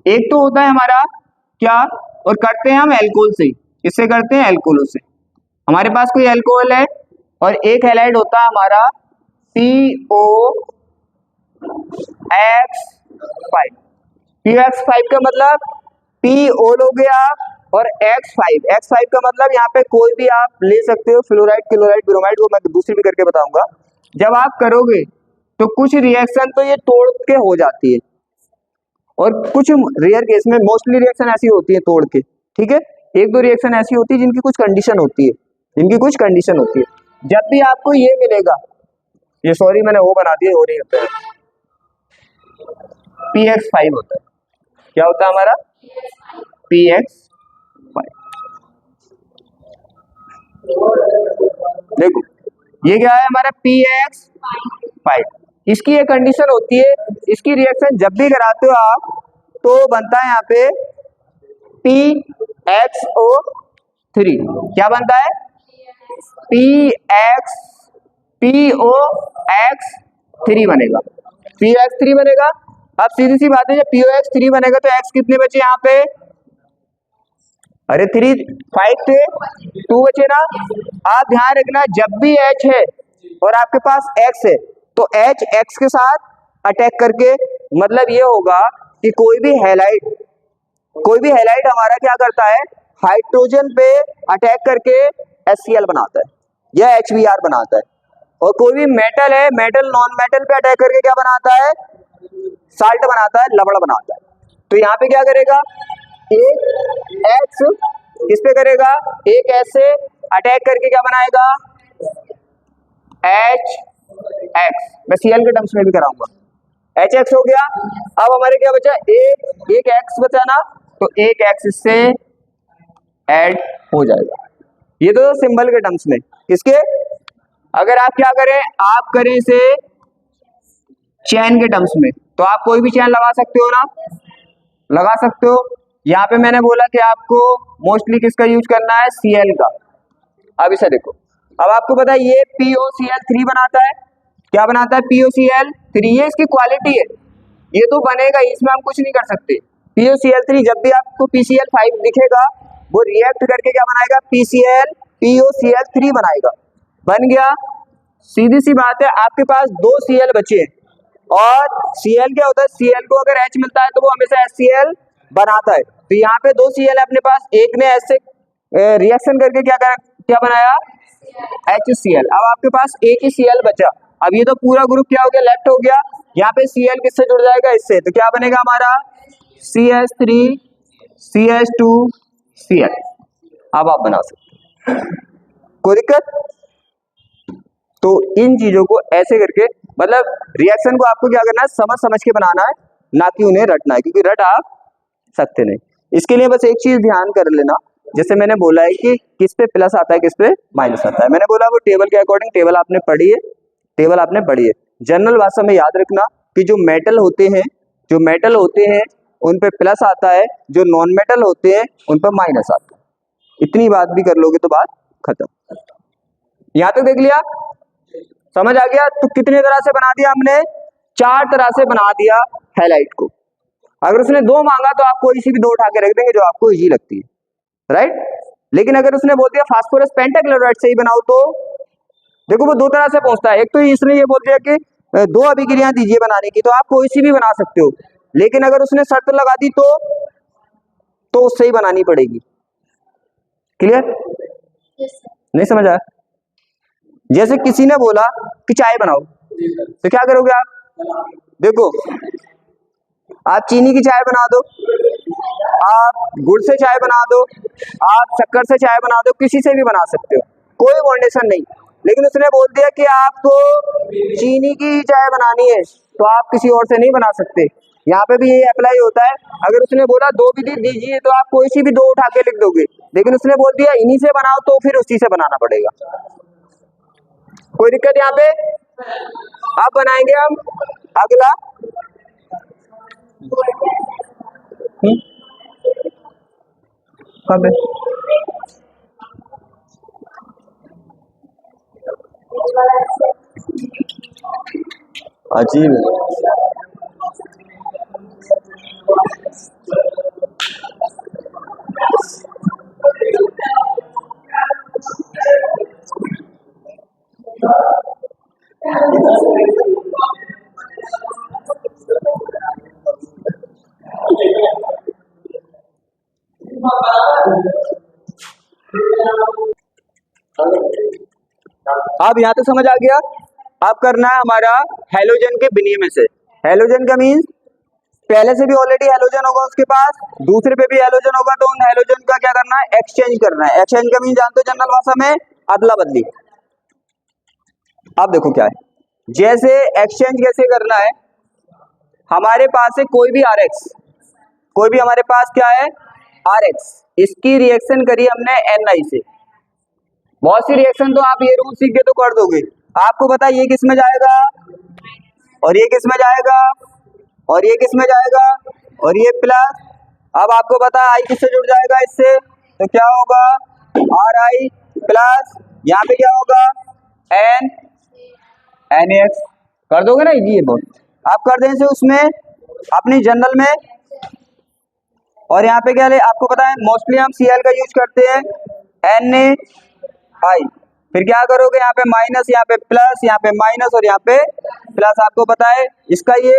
एक तो होता है हमारा क्या, और करते हैं हम एल्कोहल से, इससे करते हैं एल्कोहलों से। हमारे पास कोई एल्कोहल है और एक हैलाइड होता है हमारा POX5। POX5 का मतलब PO लोगे आप और X5 का मतलब यहाँ पे कोई भी आप ले सकते हो, फ्लोराइड, क्लोराइड, ब्रोमाइड, वो मैं दूसरी भी करके बताऊंगा। जब आप करोगे तो कुछ रिएक्शन तो ये तोड़ के हो जाती है, और कुछ रेयर केस में, मोस्टली रिएक्शन ऐसी होती है तोड़ के, ठीक है। 1-2 रिएक्शन ऐसी होती है जिनकी कुछ कंडीशन होती है, जब भी आपको ये मिलेगा, ये सॉरी मैंने वो बना दिया, हो नहीं होता है, PX5 होता है। क्या होता है हमारा? PX5। देखो ये क्या है हमारा PX5। इसकी एक कंडीशन होती है, इसकी रिएक्शन जब भी कराते हो आप तो बनता है यहाँ पे PXO3। क्या बनता है? POX3 बनेगा, POX3 बनेगा। अब सीधी सी बात है, जब POX3 बनेगा तो X कितने बचे यहाँ पे? अरे 3, 5 थे, 2 बचे ना। आप ध्यान रखना, जब भी H है और आपके पास X है तो H X के साथ अटैक करके, मतलब ये होगा कि कोई भी हैलाइड हमारा क्या करता है, हाइड्रोजन पे अटैक करके HCl बनाता है या HBr बनाता है। और कोई भी मेटल है, मेटल नॉन मेटल पे अटैक करके क्या बनाता है, साल्ट बनाता है, लवण बनाता है। तो यहाँ पे क्या करेगा, एक X किस पे करेगा, एक S से अटैक करके क्या बनाएगा, H एक्स, मैं सीएल के टर्म्स में भी कराऊंगा। एच एक्स हो गया। अब हमारे क्या बचा, एक एक्स बचा ना, तो एक एक्स इससे ऐड हो जाएगा। ये तो सिंबल के टर्म्स में। किसके, अगर आप क्या करें, आप करें इसे चेन के टर्म्स में, तो आप कोई भी चेन लगा सकते हो ना, लगा सकते हो। यहाँ पे मैंने बोला कि आपको मोस्टली किसका यूज करना है, सीएल का। अब इसे देखो, अब आपको पता है ये POCl3 बनाता है। क्या बनाता है, POCl3। ये इसकी क्वालिटी है, ये तो बनेगा, इसमें हम कुछ नहीं कर सकते। POCl3 जब भी आपको PCl5 दिखेगा, वो रिएक्ट करके क्या बनाएगा, POCl3 बनाएगा। बन गया। सीधी सी बात है, आपके पास 2 Cl बचे हैं, और Cl क्या होता है, Cl को अगर H मिलता है तो वो हमेशा HCl बनाता है। तो यहाँ पे 2 Cl है अपने पास, एक ने H से रिएक्शन करके क्या बनाया, HCl। अब आपके पास एक ही Cl बचा। अब ये तो पूरा ग्रुप क्या हो गया, लेफ्ट हो गया। यहाँ पे Cl किससे जुड़ जाएगा, इससे। तो क्या बनेगा हमारा, CH3 CH2 Cl। अब आप बना सकते हैं, कोई दिक्कत। तो इन चीजों को ऐसे करके, मतलब रिएक्शन को आपको क्या करना है, समझ समझ के बनाना है, ना कि उन्हें रटना है, क्योंकि रट आप सकते नहीं। इसके लिए बस एक चीज ध्यान कर लेना, जैसे मैंने बोला है कि किस पे प्लस आता है, किस पे माइनस आता है। मैंने बोला वो टेबल के अकॉर्डिंग, टेबल आपने पढ़ी है, टेबल आपने पढ़ी है। जनरल भाषा में याद रखना कि जो मेटल होते हैं उन पे प्लस आता है, जो नॉन मेटल होते हैं उन पर माइनस आता है। इतनी बात भी कर लोगे तो बात खत्म। यहाँ तक देख लिया, समझ आ गया। तो कितने तरह से बना दिया हमने, 4 तरह से बना दिया हैलाइट को। अगर उसने 2 मांगा तो आप कोई सी भी 2 उठा के रख देंगे जो आपको इजी लगती है, राइट। लेकिन अगर उसने बोल दिया फास्फोरस पेंटाक्लोराइड से ही बनाओ, तो देखो वो 2 तरह से पहुंचता है। एक तो इसने ये बोल दिया कि 2 अभिक्रियाएं दीजिए बनाने की, तो आप कोई सी भी बना सकते हो। लेकिन अगर उसने शर्त लगा दी तो उससे ही बनानी पड़ेगी। क्लियर, नहीं समझ आया। जैसे किसी ने बोला कि चाय बनाओ, तो क्या करोगे आप, देखो आप चीनी की चाय बना दो, आप गुड़ से चाय बना दो, आप शक्कर से चाय बना दो, किसी से भी बना सकते हो, कोई बाउंडेशन नहीं। लेकिन उसने बोल दिया कि आपको चीनी की चाय बनानी है, तो आप किसी और से नहीं बना सकते। यहाँ पे भी यही अप्लाई होता है। अगर उसने बोला 2 विधि दीजिए, तो आप कोई सी भी 2 उठा के लिख दोगे। लेकिन उसने बोल दिया इन्हीं से बनाओ, तो फिर उसी से बनाना पड़ेगा। कोई दिक्कत यहाँ पे। अब बनाएंगे हम अगला, कब अजीब अब यहाँ तक समझ आ गया। अब करना है हमारा हैलोजन के विनिमय से। हैलोजन का मीन्स पहले से भी ऑलरेडी हैलोजन होगा उसके पास, दूसरे पे भी हैलोजन होगा, तो उन हैलोजन का क्या करना है, एक्सचेंज करना है। एक्सचेंज का मीन्स जानते हो जनरल भाषा में, अदला बदली। अब देखो क्या है, जैसे एक्सचेंज कैसे करना है, हमारे पास है कोई भी RX, कोई भी हमारे पास क्या है RX, इसकी रिएक्शन करी हमने Ni से। बहुत सी रिएक्शन तो आप ये रूल सीख के तो कर दोगे। आपको पता है ये किस में जाएगा, और ये किस में जाएगा, और ये किस में जाएगा, और ये प्लस। अब आपको पता है I किससे जुड़ जाएगा इससे, तो क्या होगा Ri प्लस, यहाँ पे क्या होगा NaX। कर दोगे ना, इजी है बहुत। आप कर दें से उसमें अपनी जनरल में, और यहाँ पे क्या है आपको पता है मोस्टली हम Cl का यूज करते हैं, NaI। फिर क्या करोगे, यहाँ पे माइनस, यहाँ पे प्लस, यहाँ पे माइनस, और यहाँ पे प्लस। आपको पता है इसका ये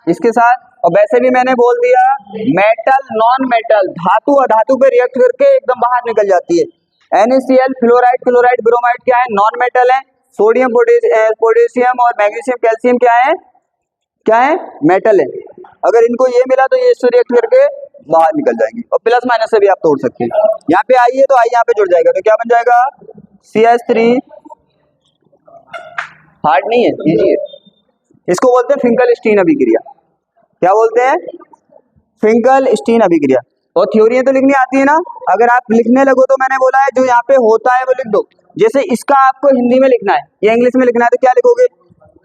इसके साथ। और वैसे भी मैंने बोल दिया मेटल नॉन मेटल, धातु अधातु पे रिएक्ट करके एकदम बाहर निकल जाती है। NaCl फ्लोराइड क्लोराइड ब्रोमाइड क्या है, नॉन मेटल है। सोडियम पोटेशियम और मैग्नीशियम कैल्शियम क्या है मेटल है। अगर इनको ये मिला तो ये इससे रिएक्ट करके बाहर निकल जाएंगे, और प्लस माइनस से भी आप तोड़ सकते हैं। यहाँ पे आई है तो आई यहाँ पे जुड़ जाएगा, तो क्या बन जाएगा CH3 हार्ड नहीं है, इजी है। इसको बोलते हैं फिंकल-स्टीन अभिक्रिया। क्या बोलते हैं? फिंकल-स्टीन अभिक्रिया। और थ्योरी तो लिखनी आती है ना, अगर आप लिखने लगो तो मैंने बोला है जो यहाँ पे होता है वो लिख दो। जैसे इसका आपको हिंदी में लिखना है या इंग्लिश में लिखना है तो क्या लिखोगे?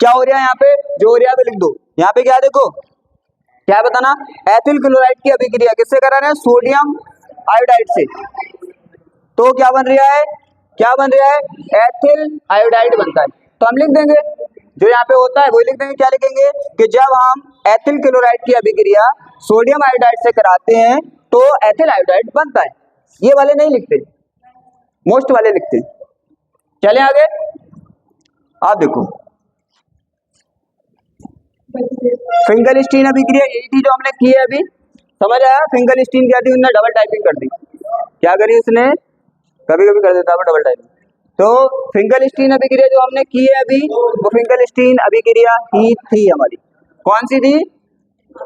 क्या हो रहा है यहाँ पे? जो हो रहा है लिख दो। यहाँ पे क्या देखो, क्या बताना? एथिल क्लोराइड की अभिक्रिया किससे करा रहे हैं? सोडियम आयोडाइड से। तो क्या बन रहा है? क्या बन रहा है? एथिल आयोडाइड बनता है। तो हम लिख देंगे जो यहाँ पे होता है वो लिख देंगे। क्या लिखेंगे? कि जब हम एथिल क्लोराइड की अभिक्रिया सोडियम आयोडाइड से कराते हैं तो एथिल आयोडाइड बनता है। ये वाले नहीं लिखते, मोस्ट वाले लिखते हैं। चलें आगे। आप देखो फिंकल-स्टीन अभिक्रिया यही थी जो हमने की है अभी, समझ आया? फिंकल-स्टीन क्या थी? उन्होंने डबल टाइपिंग कर दी। क्या करी उसने? कभी कभी कर देता है डबल टाइपिंग। तो फिंकल-स्टीन अभिक्रिया जो हमने की है अभी वो फिंकल-स्टीन अभिक्रिया ही थी हमारी। कौन सी थी?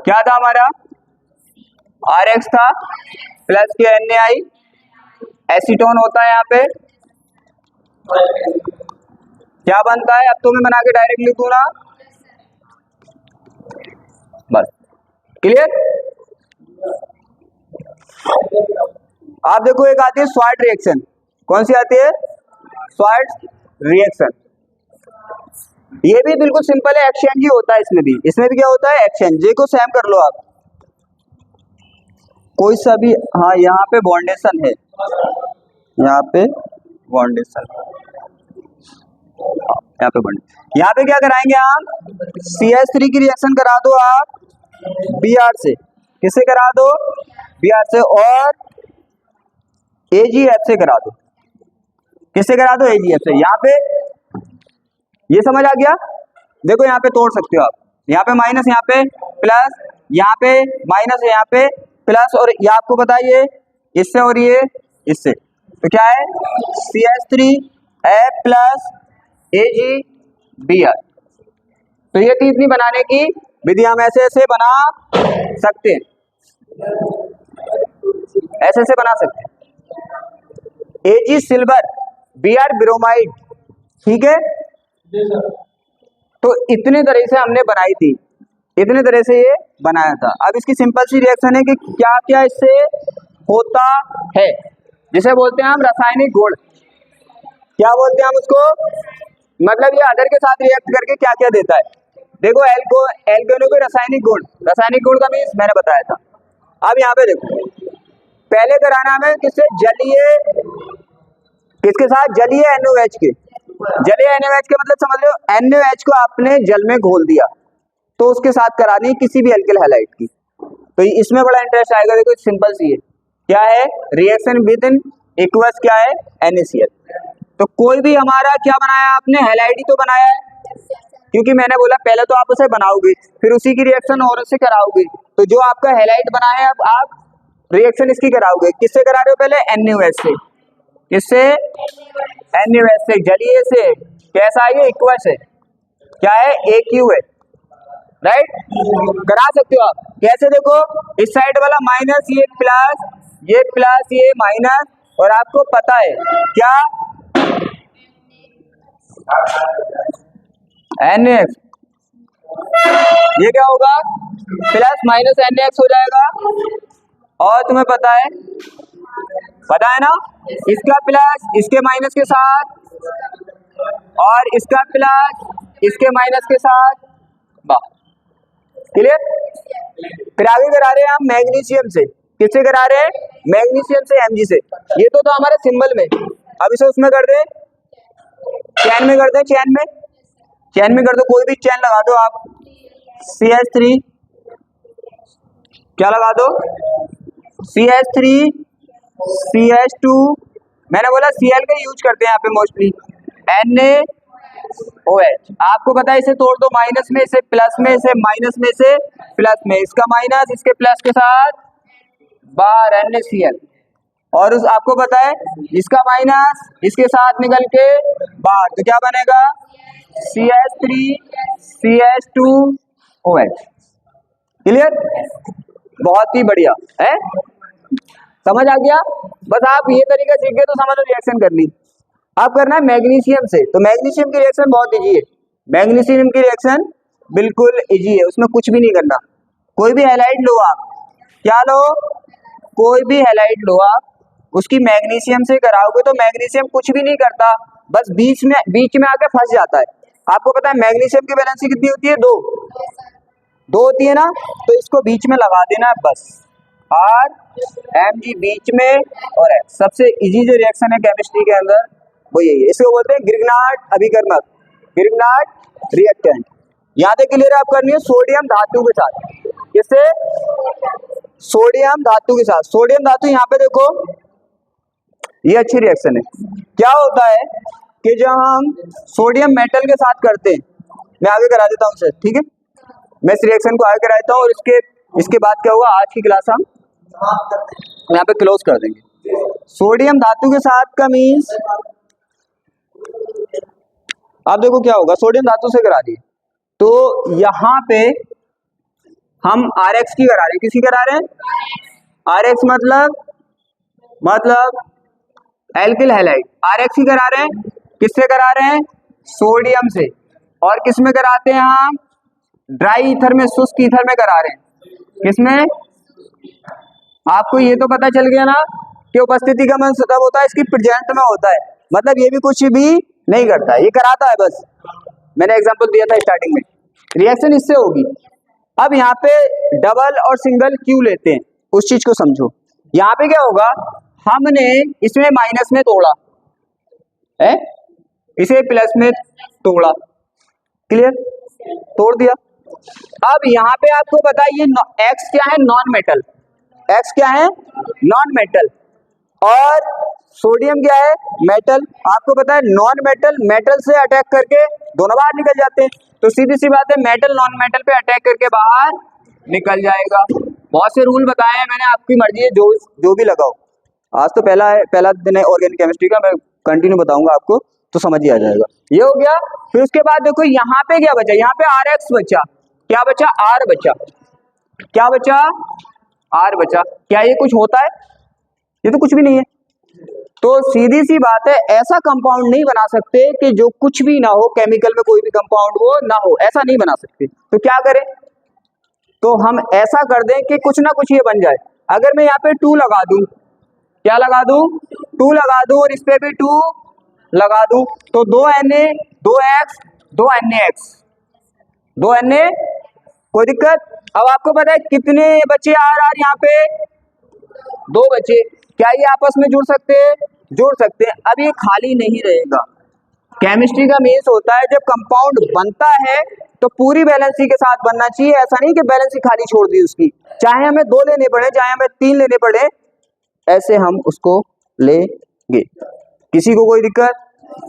क्या था हमारा? RX था प्लस के NaI, एसीटोन होता है यहाँ पे। क्या बनता है? अब तो मैं बना के डायरेक्ट लिख दूं ना, बस क्लियर। आप देखो एक आती है स्वार्ट रिएक्शन। कौन सी आती है? Sword reaction. ये भी बिल्कुल सिंपल है, एक्सचेंज ही होता है इसमें भी। इसमें भी क्या होता है? एक्सचेंज। जे को सेम कर लो आप, कोई सा भी। हाँ यहाँ पे बॉन्डेशन है, यहाँ पे बॉन्डेशन, यहाँ पे बॉन्ड। यहाँ पे क्या कराएंगे हम? CH3 की रिएक्शन करा दो आप Br से। किससे करा दो? Br से। और AgF से करा दो। किससे करा दो? AgF से। यहाँ पे ये समझ आ गया? देखो यहाँ पे तोड़ सकते हो आप, यहाँ पे माइनस, यहाँ पे प्लस, यहाँ पे माइनस, यहाँ पे प्लस, और ये आपको बताइए इससे और ये इससे, तो क्या है? CH3F plus AgBr। तो ये थी इतनी बनाने की विधि। हम ऐसे ऐसे बना सकते हैं, ऐसे ऐसे बना सकते हैं। Ag सिल्वर, Br ब्रोमाइड, ठीक है। तो इतने तरह से हमने बनाई थी, इतने तरह से ये बनाया था। अब इसकी सिंपल सी रिएक्शन है कि क्या क्या इससे होता है, जिसे बोलते हैं हम रासायनिक गुण। क्या बोलते हैं हम उसको? मतलब ये अदर के साथ रिएक्ट करके क्या क्या देता है। देखो एल्केनों के रासायनिक गुण, रासायनिक गुण का मीन्स मैंने बताया था। अब यहाँ पे देखो, पहले कराना हमें किससे? जलीय, किसके साथ? जलीय NaOH के। जलीय NaOH के मतलब समझ लो, NaOH को आपने जल में घोल दिया तो उसके साथ करानी किसी भी अल्किल हैलाइड की। तो इसमें बड़ा इंटरेस्ट आएगा। देखो सिंपल सी है, क्या है? रिएक्शन विद इन एक्वस क्या है? NaCl। तो कोई भी हमारा क्या बनाया आपने? हैलाइड ही तो बनाया है, क्योंकि मैंने बोला पहले तो आप उसे बनाओगे फिर उसी की रिएक्शन और उससे कराओगे। तो जो आपका हैलाइड बना है अब आप रिएक्शन इसकी कराओगे। किससे करा रहे हो? पहले NaOH से। किससे? NaOH से। जलीय से कैसा है? ये एक्वस है। क्या है? AQ है, राइट। करा सकते हो आप। कैसे? देखो इस साइड वाला माइनस, ये प्लस, ये प्लस, ये माइनस, और आपको पता है क्या? NaX, ये क्या होगा? प्लस माइनस NaX हो जाएगा। और तुम्हें पता है ना, इसका प्लस इसके माइनस के साथ, और इसका प्लस इसके माइनस के साथ। वाह, क्लियर। फिर आगे करा रहे हैं हम मैग्नीशियम से। किससे करा रहे हैं? मैग्नीशियम से Mg से। ये तो था हमारे सिंबल में। अब इसे उसमें कर दे, चैन में कर दे, चैन में कर दो। कोई भी चैन लगा दो आप। CH3 क्या लगा दो? CH3 CH2, मैंने बोला Cl का यूज करते हैं यहाँ पे मोस्टली। NaOH आपको पता है, इसे तोड़ दो, माइनस में इसे प्लस में, इसे माइनस में इसे प्लस में, इसका माइनस इसके प्लस के साथ बार NaCl, और उस आपको पता है इसका माइनस इसके साथ निकल के बार, तो क्या बनेगा? CH3 CH2OH। क्लियर? बहुत ही बढ़िया है, समझ आ गया। बस आप ये तरीका सीख गए तो समझ लो रिएक्शन करनी। अब करना है मैग्नीशियम से। तो मैग्नीशियम की रिएक्शन बहुत इजी है। मैग्नीशियम की रिएक्शन बिल्कुल इजी है, उसमें कुछ भी नहीं करना। कोई भी हैलाइड लो आप, क्या लो, कोई भी हैलाइड लो आप, उसकी मैग्नीशियम से कराओगे तो मैग्नीशियम कुछ भी नहीं करता, बस बीच में आके फंस जाता है। आपको पता है मैग्नीशियम की वैलेंसी कितनी होती है, दो होती है ना, तो इसको बीच में लगा देना है बस, RMG बीच में और X। सबसे इजी जो रिएक्शन है केमिस्ट्री के अंदर वो यही है, इसको बोलते हैं ग्रिग्नार्ड अभिकर्मक, ग्रिग्नार्ड रिएक्टेंट। यहाँ तक क्लियर आप करनी है सोडियम धातु के साथ, किससे, सोडियम धातु के साथ। सोडियम धातु यहाँ पे देखो ये अच्छी रिएक्शन है। क्या होता है कि जब हम सोडियम मेटल के साथ करते हैं, मैं आगे करा देता हूँ सर, ठीक है, मैं इस रिएक्शन को आगे करा देता हूँ और इसके बाद क्या होगा, आज की क्लास हम यहाँ पे क्लोज कर देंगे। सोडियम धातु के साथ का मीन्स, अब देखो क्या होगा, सोडियम धातु से करा दिए तो यहाँ पे हम RX की करा रहे हैं, किसकी करा रहे हैं, RX मतलब एल्किल हैलाइड, RX की करा रहे हैं, किससे करा रहे हैं, सोडियम से। और किस में कराते हैं हम, ड्राई ईथर में, शुष्क ईथर में करा रहे हैं, किसमें, आपको ये तो पता चल गया ना कि उपस्थिति का मतलब तब होता है इसकी प्रेजेंट में होता है, मतलब ये भी कुछ भी नहीं करता है, ये कराता है बस। मैंने एग्जांपल दिया था स्टार्टिंग में, रिएक्शन इससे होगी। अब यहाँ पे डबल और सिंगल क्यों लेते हैं, उस चीज को समझो। यहाँ पे क्या होगा, हमने इसमें माइनस में तोड़ा है, इसे प्लस में तोड़ा, क्लियर, तोड़ दिया। अब यहाँ पे आपको पता है ये X क्या है, नॉन मेटल, X क्या है, नॉन मेटल, और सोडियम क्या है, मेटल। आपको पता है नॉन मेटल मेटल से अटैक करके दोनों बाहर निकल जाते हैं, तो सीधी सी बात है मेटल नॉन मेटल पे अटैक करके बाहर निकल जाएगा। बहुत से रूल बताए हैं मैंने, आपकी मर्जी है जो भी लगाओ। आज तो पहला दिन है ऑर्गेनिक केमिस्ट्री का, मैं कंटिन्यू बताऊंगा आपको तो समझ ही आ जाएगा। ये हो गया। फिर उसके बाद देखो यहाँ पे क्या बचा, यहाँ पे RX बचा, क्या बचा, R बचा, क्या बचा, R बचा। क्या ये कुछ होता है, ये तो कुछ भी नहीं है। तो सीधी सी बात है, ऐसा कंपाउंड नहीं बना सकते कि जो कुछ भी ना हो, केमिकल में कोई भी कंपाउंड वो ना हो, ऐसा नहीं बना सकते। तो क्या करें, तो हम ऐसा कर दें कि कुछ ना कुछ ये बन जाए। अगर मैं यहाँ पे 2 लगा दूं, क्या लगा दूं, 2 लगा दूं, और इस पे भी 2 लगा दूं, तो 2 Na 2X 2 NaX 2 Na, कोई दिक्कत। अब आपको पता है कितने बचे R यहाँ पे, 2 बचे। क्या ये आपस में जुड़ सकते हैं, जुड़ सकते हैं। अब ये खाली नहीं रहेगा। केमिस्ट्री का मीन्स होता है जब कंपाउंड बनता है तो पूरी बैलेंसी के साथ बनना चाहिए, ऐसा नहीं कि बैलेंसी खाली छोड़ दी उसकी, चाहे हमें 2 लेने पड़े, चाहे हमें 3 लेने पड़े, ऐसे हम उसको लेंगे। किसी को कोई दिक्कत,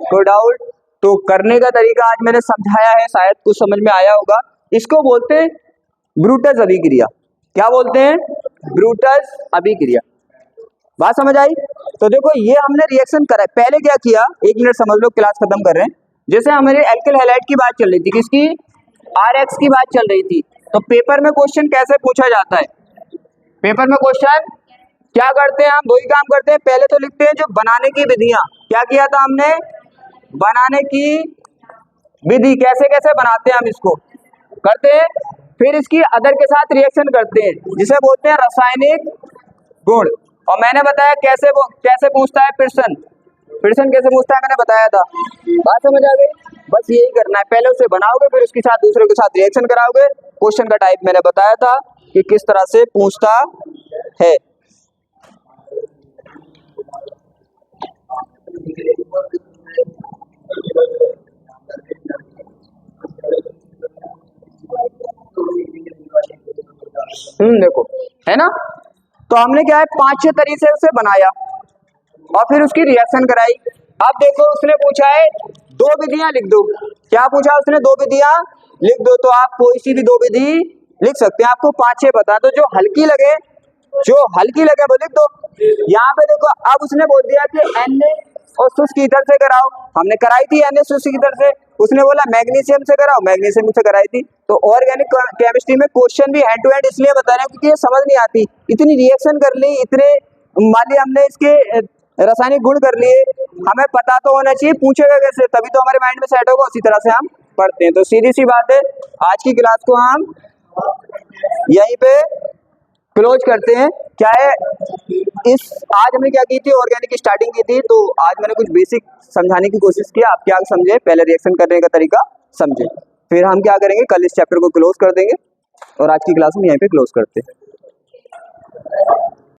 कोई डाउट, तो करने का तरीका आज मैंने समझाया है, शायद कुछ समझ में आया होगा। इसको बोलते हैं ब्रूटस अभिक्रिया। क्या बोलते हैं, ब्रूटस अभिक्रिया। बात समझ आई। तो देखो ये हमने रिएक्शन करा है। पहले क्या किया, 1 मिनट समझ लो, क्लास खत्म कर रहे हैं। जैसे हमारे एल्किल हैलाइड की बात चल रही थी, किसकी, RX की बात चल रही थी। तो पेपर में क्वेश्चन कैसे पूछा जाता है, पेपर में क्वेश्चन क्या करते हैं हम, 2 ही काम करते हैं। पहले तो लिखते हैं जो बनाने की विधियां, क्या किया था हमने, बनाने की विधि, कैसे कैसे बनाते हैं हम इसको करते हैं। फिर इसकी अदर के साथ रिएक्शन करते हैं, जिसे बोलते हैं रासायनिक गुण। और मैंने बताया कैसे पूछता है पिर्सन कैसे पूछता है, मैंने बताया था। बात समझ आ गई। बस यही करना है, पहले उसे बनाओगे, फिर उसके साथ दूसरे के साथ रिएक्शन कराओगे। क्वेश्चन का टाइप मैंने बताया था कि किस तरह से पूछता है। देखो है ना, तो हमने क्या है 5-6 तरीके से बनाया और फिर उसकी रिएक्शन कराई। अब देखो उसने पूछा है 2 विधियां लिख दो। क्या पूछा उसने, 2 विधियां लिख दो। तो आप कोई सी भी 2 विधि लिख सकते हैं। आपको 5-6 बता दो, जो हल्की लगे वो लिख दो। यहाँ पे देखो अब उसने बोल दिया कि Na और शुष्क ईथर से कराओ, हमने कराई थी Na शुष्क ईथर से। उसने बोला मैग्नीशियम से कराओ, मैग्नीशियम से कराई थी। तो ऑर्गेनिक केमिस्ट्री में क्वेश्चन भी हैंड टू हैंड इसलिए बता रहे हैं क्योंकि ये समझ नहीं आती। इतनी रिएक्शन कर ली, इतने मान लिया हमने इसके रासायनिक गुण कर लिए, हमें पता तो होना चाहिए पूछेगा कैसे, तभी तो हमारे माइंड में सेट होगा, उसी तरह से हम पढ़ते हैं। तो सीधी सी बात है, आज की क्लास को हम यहीं पे क्लोज करते हैं। क्या है, आज हमने क्या की थी, ऑर्गेनिक की स्टार्टिंग की थी। तो आज मैंने कुछ बेसिक समझाने की कोशिश की, आप क्या समझे, पहले रिएक्शन करने का तरीका समझे, फिर हम क्या करेंगे, कल इस चैप्टर को क्लोज कर देंगे और आज की क्लास हम यहीं पे क्लोज करते हैं।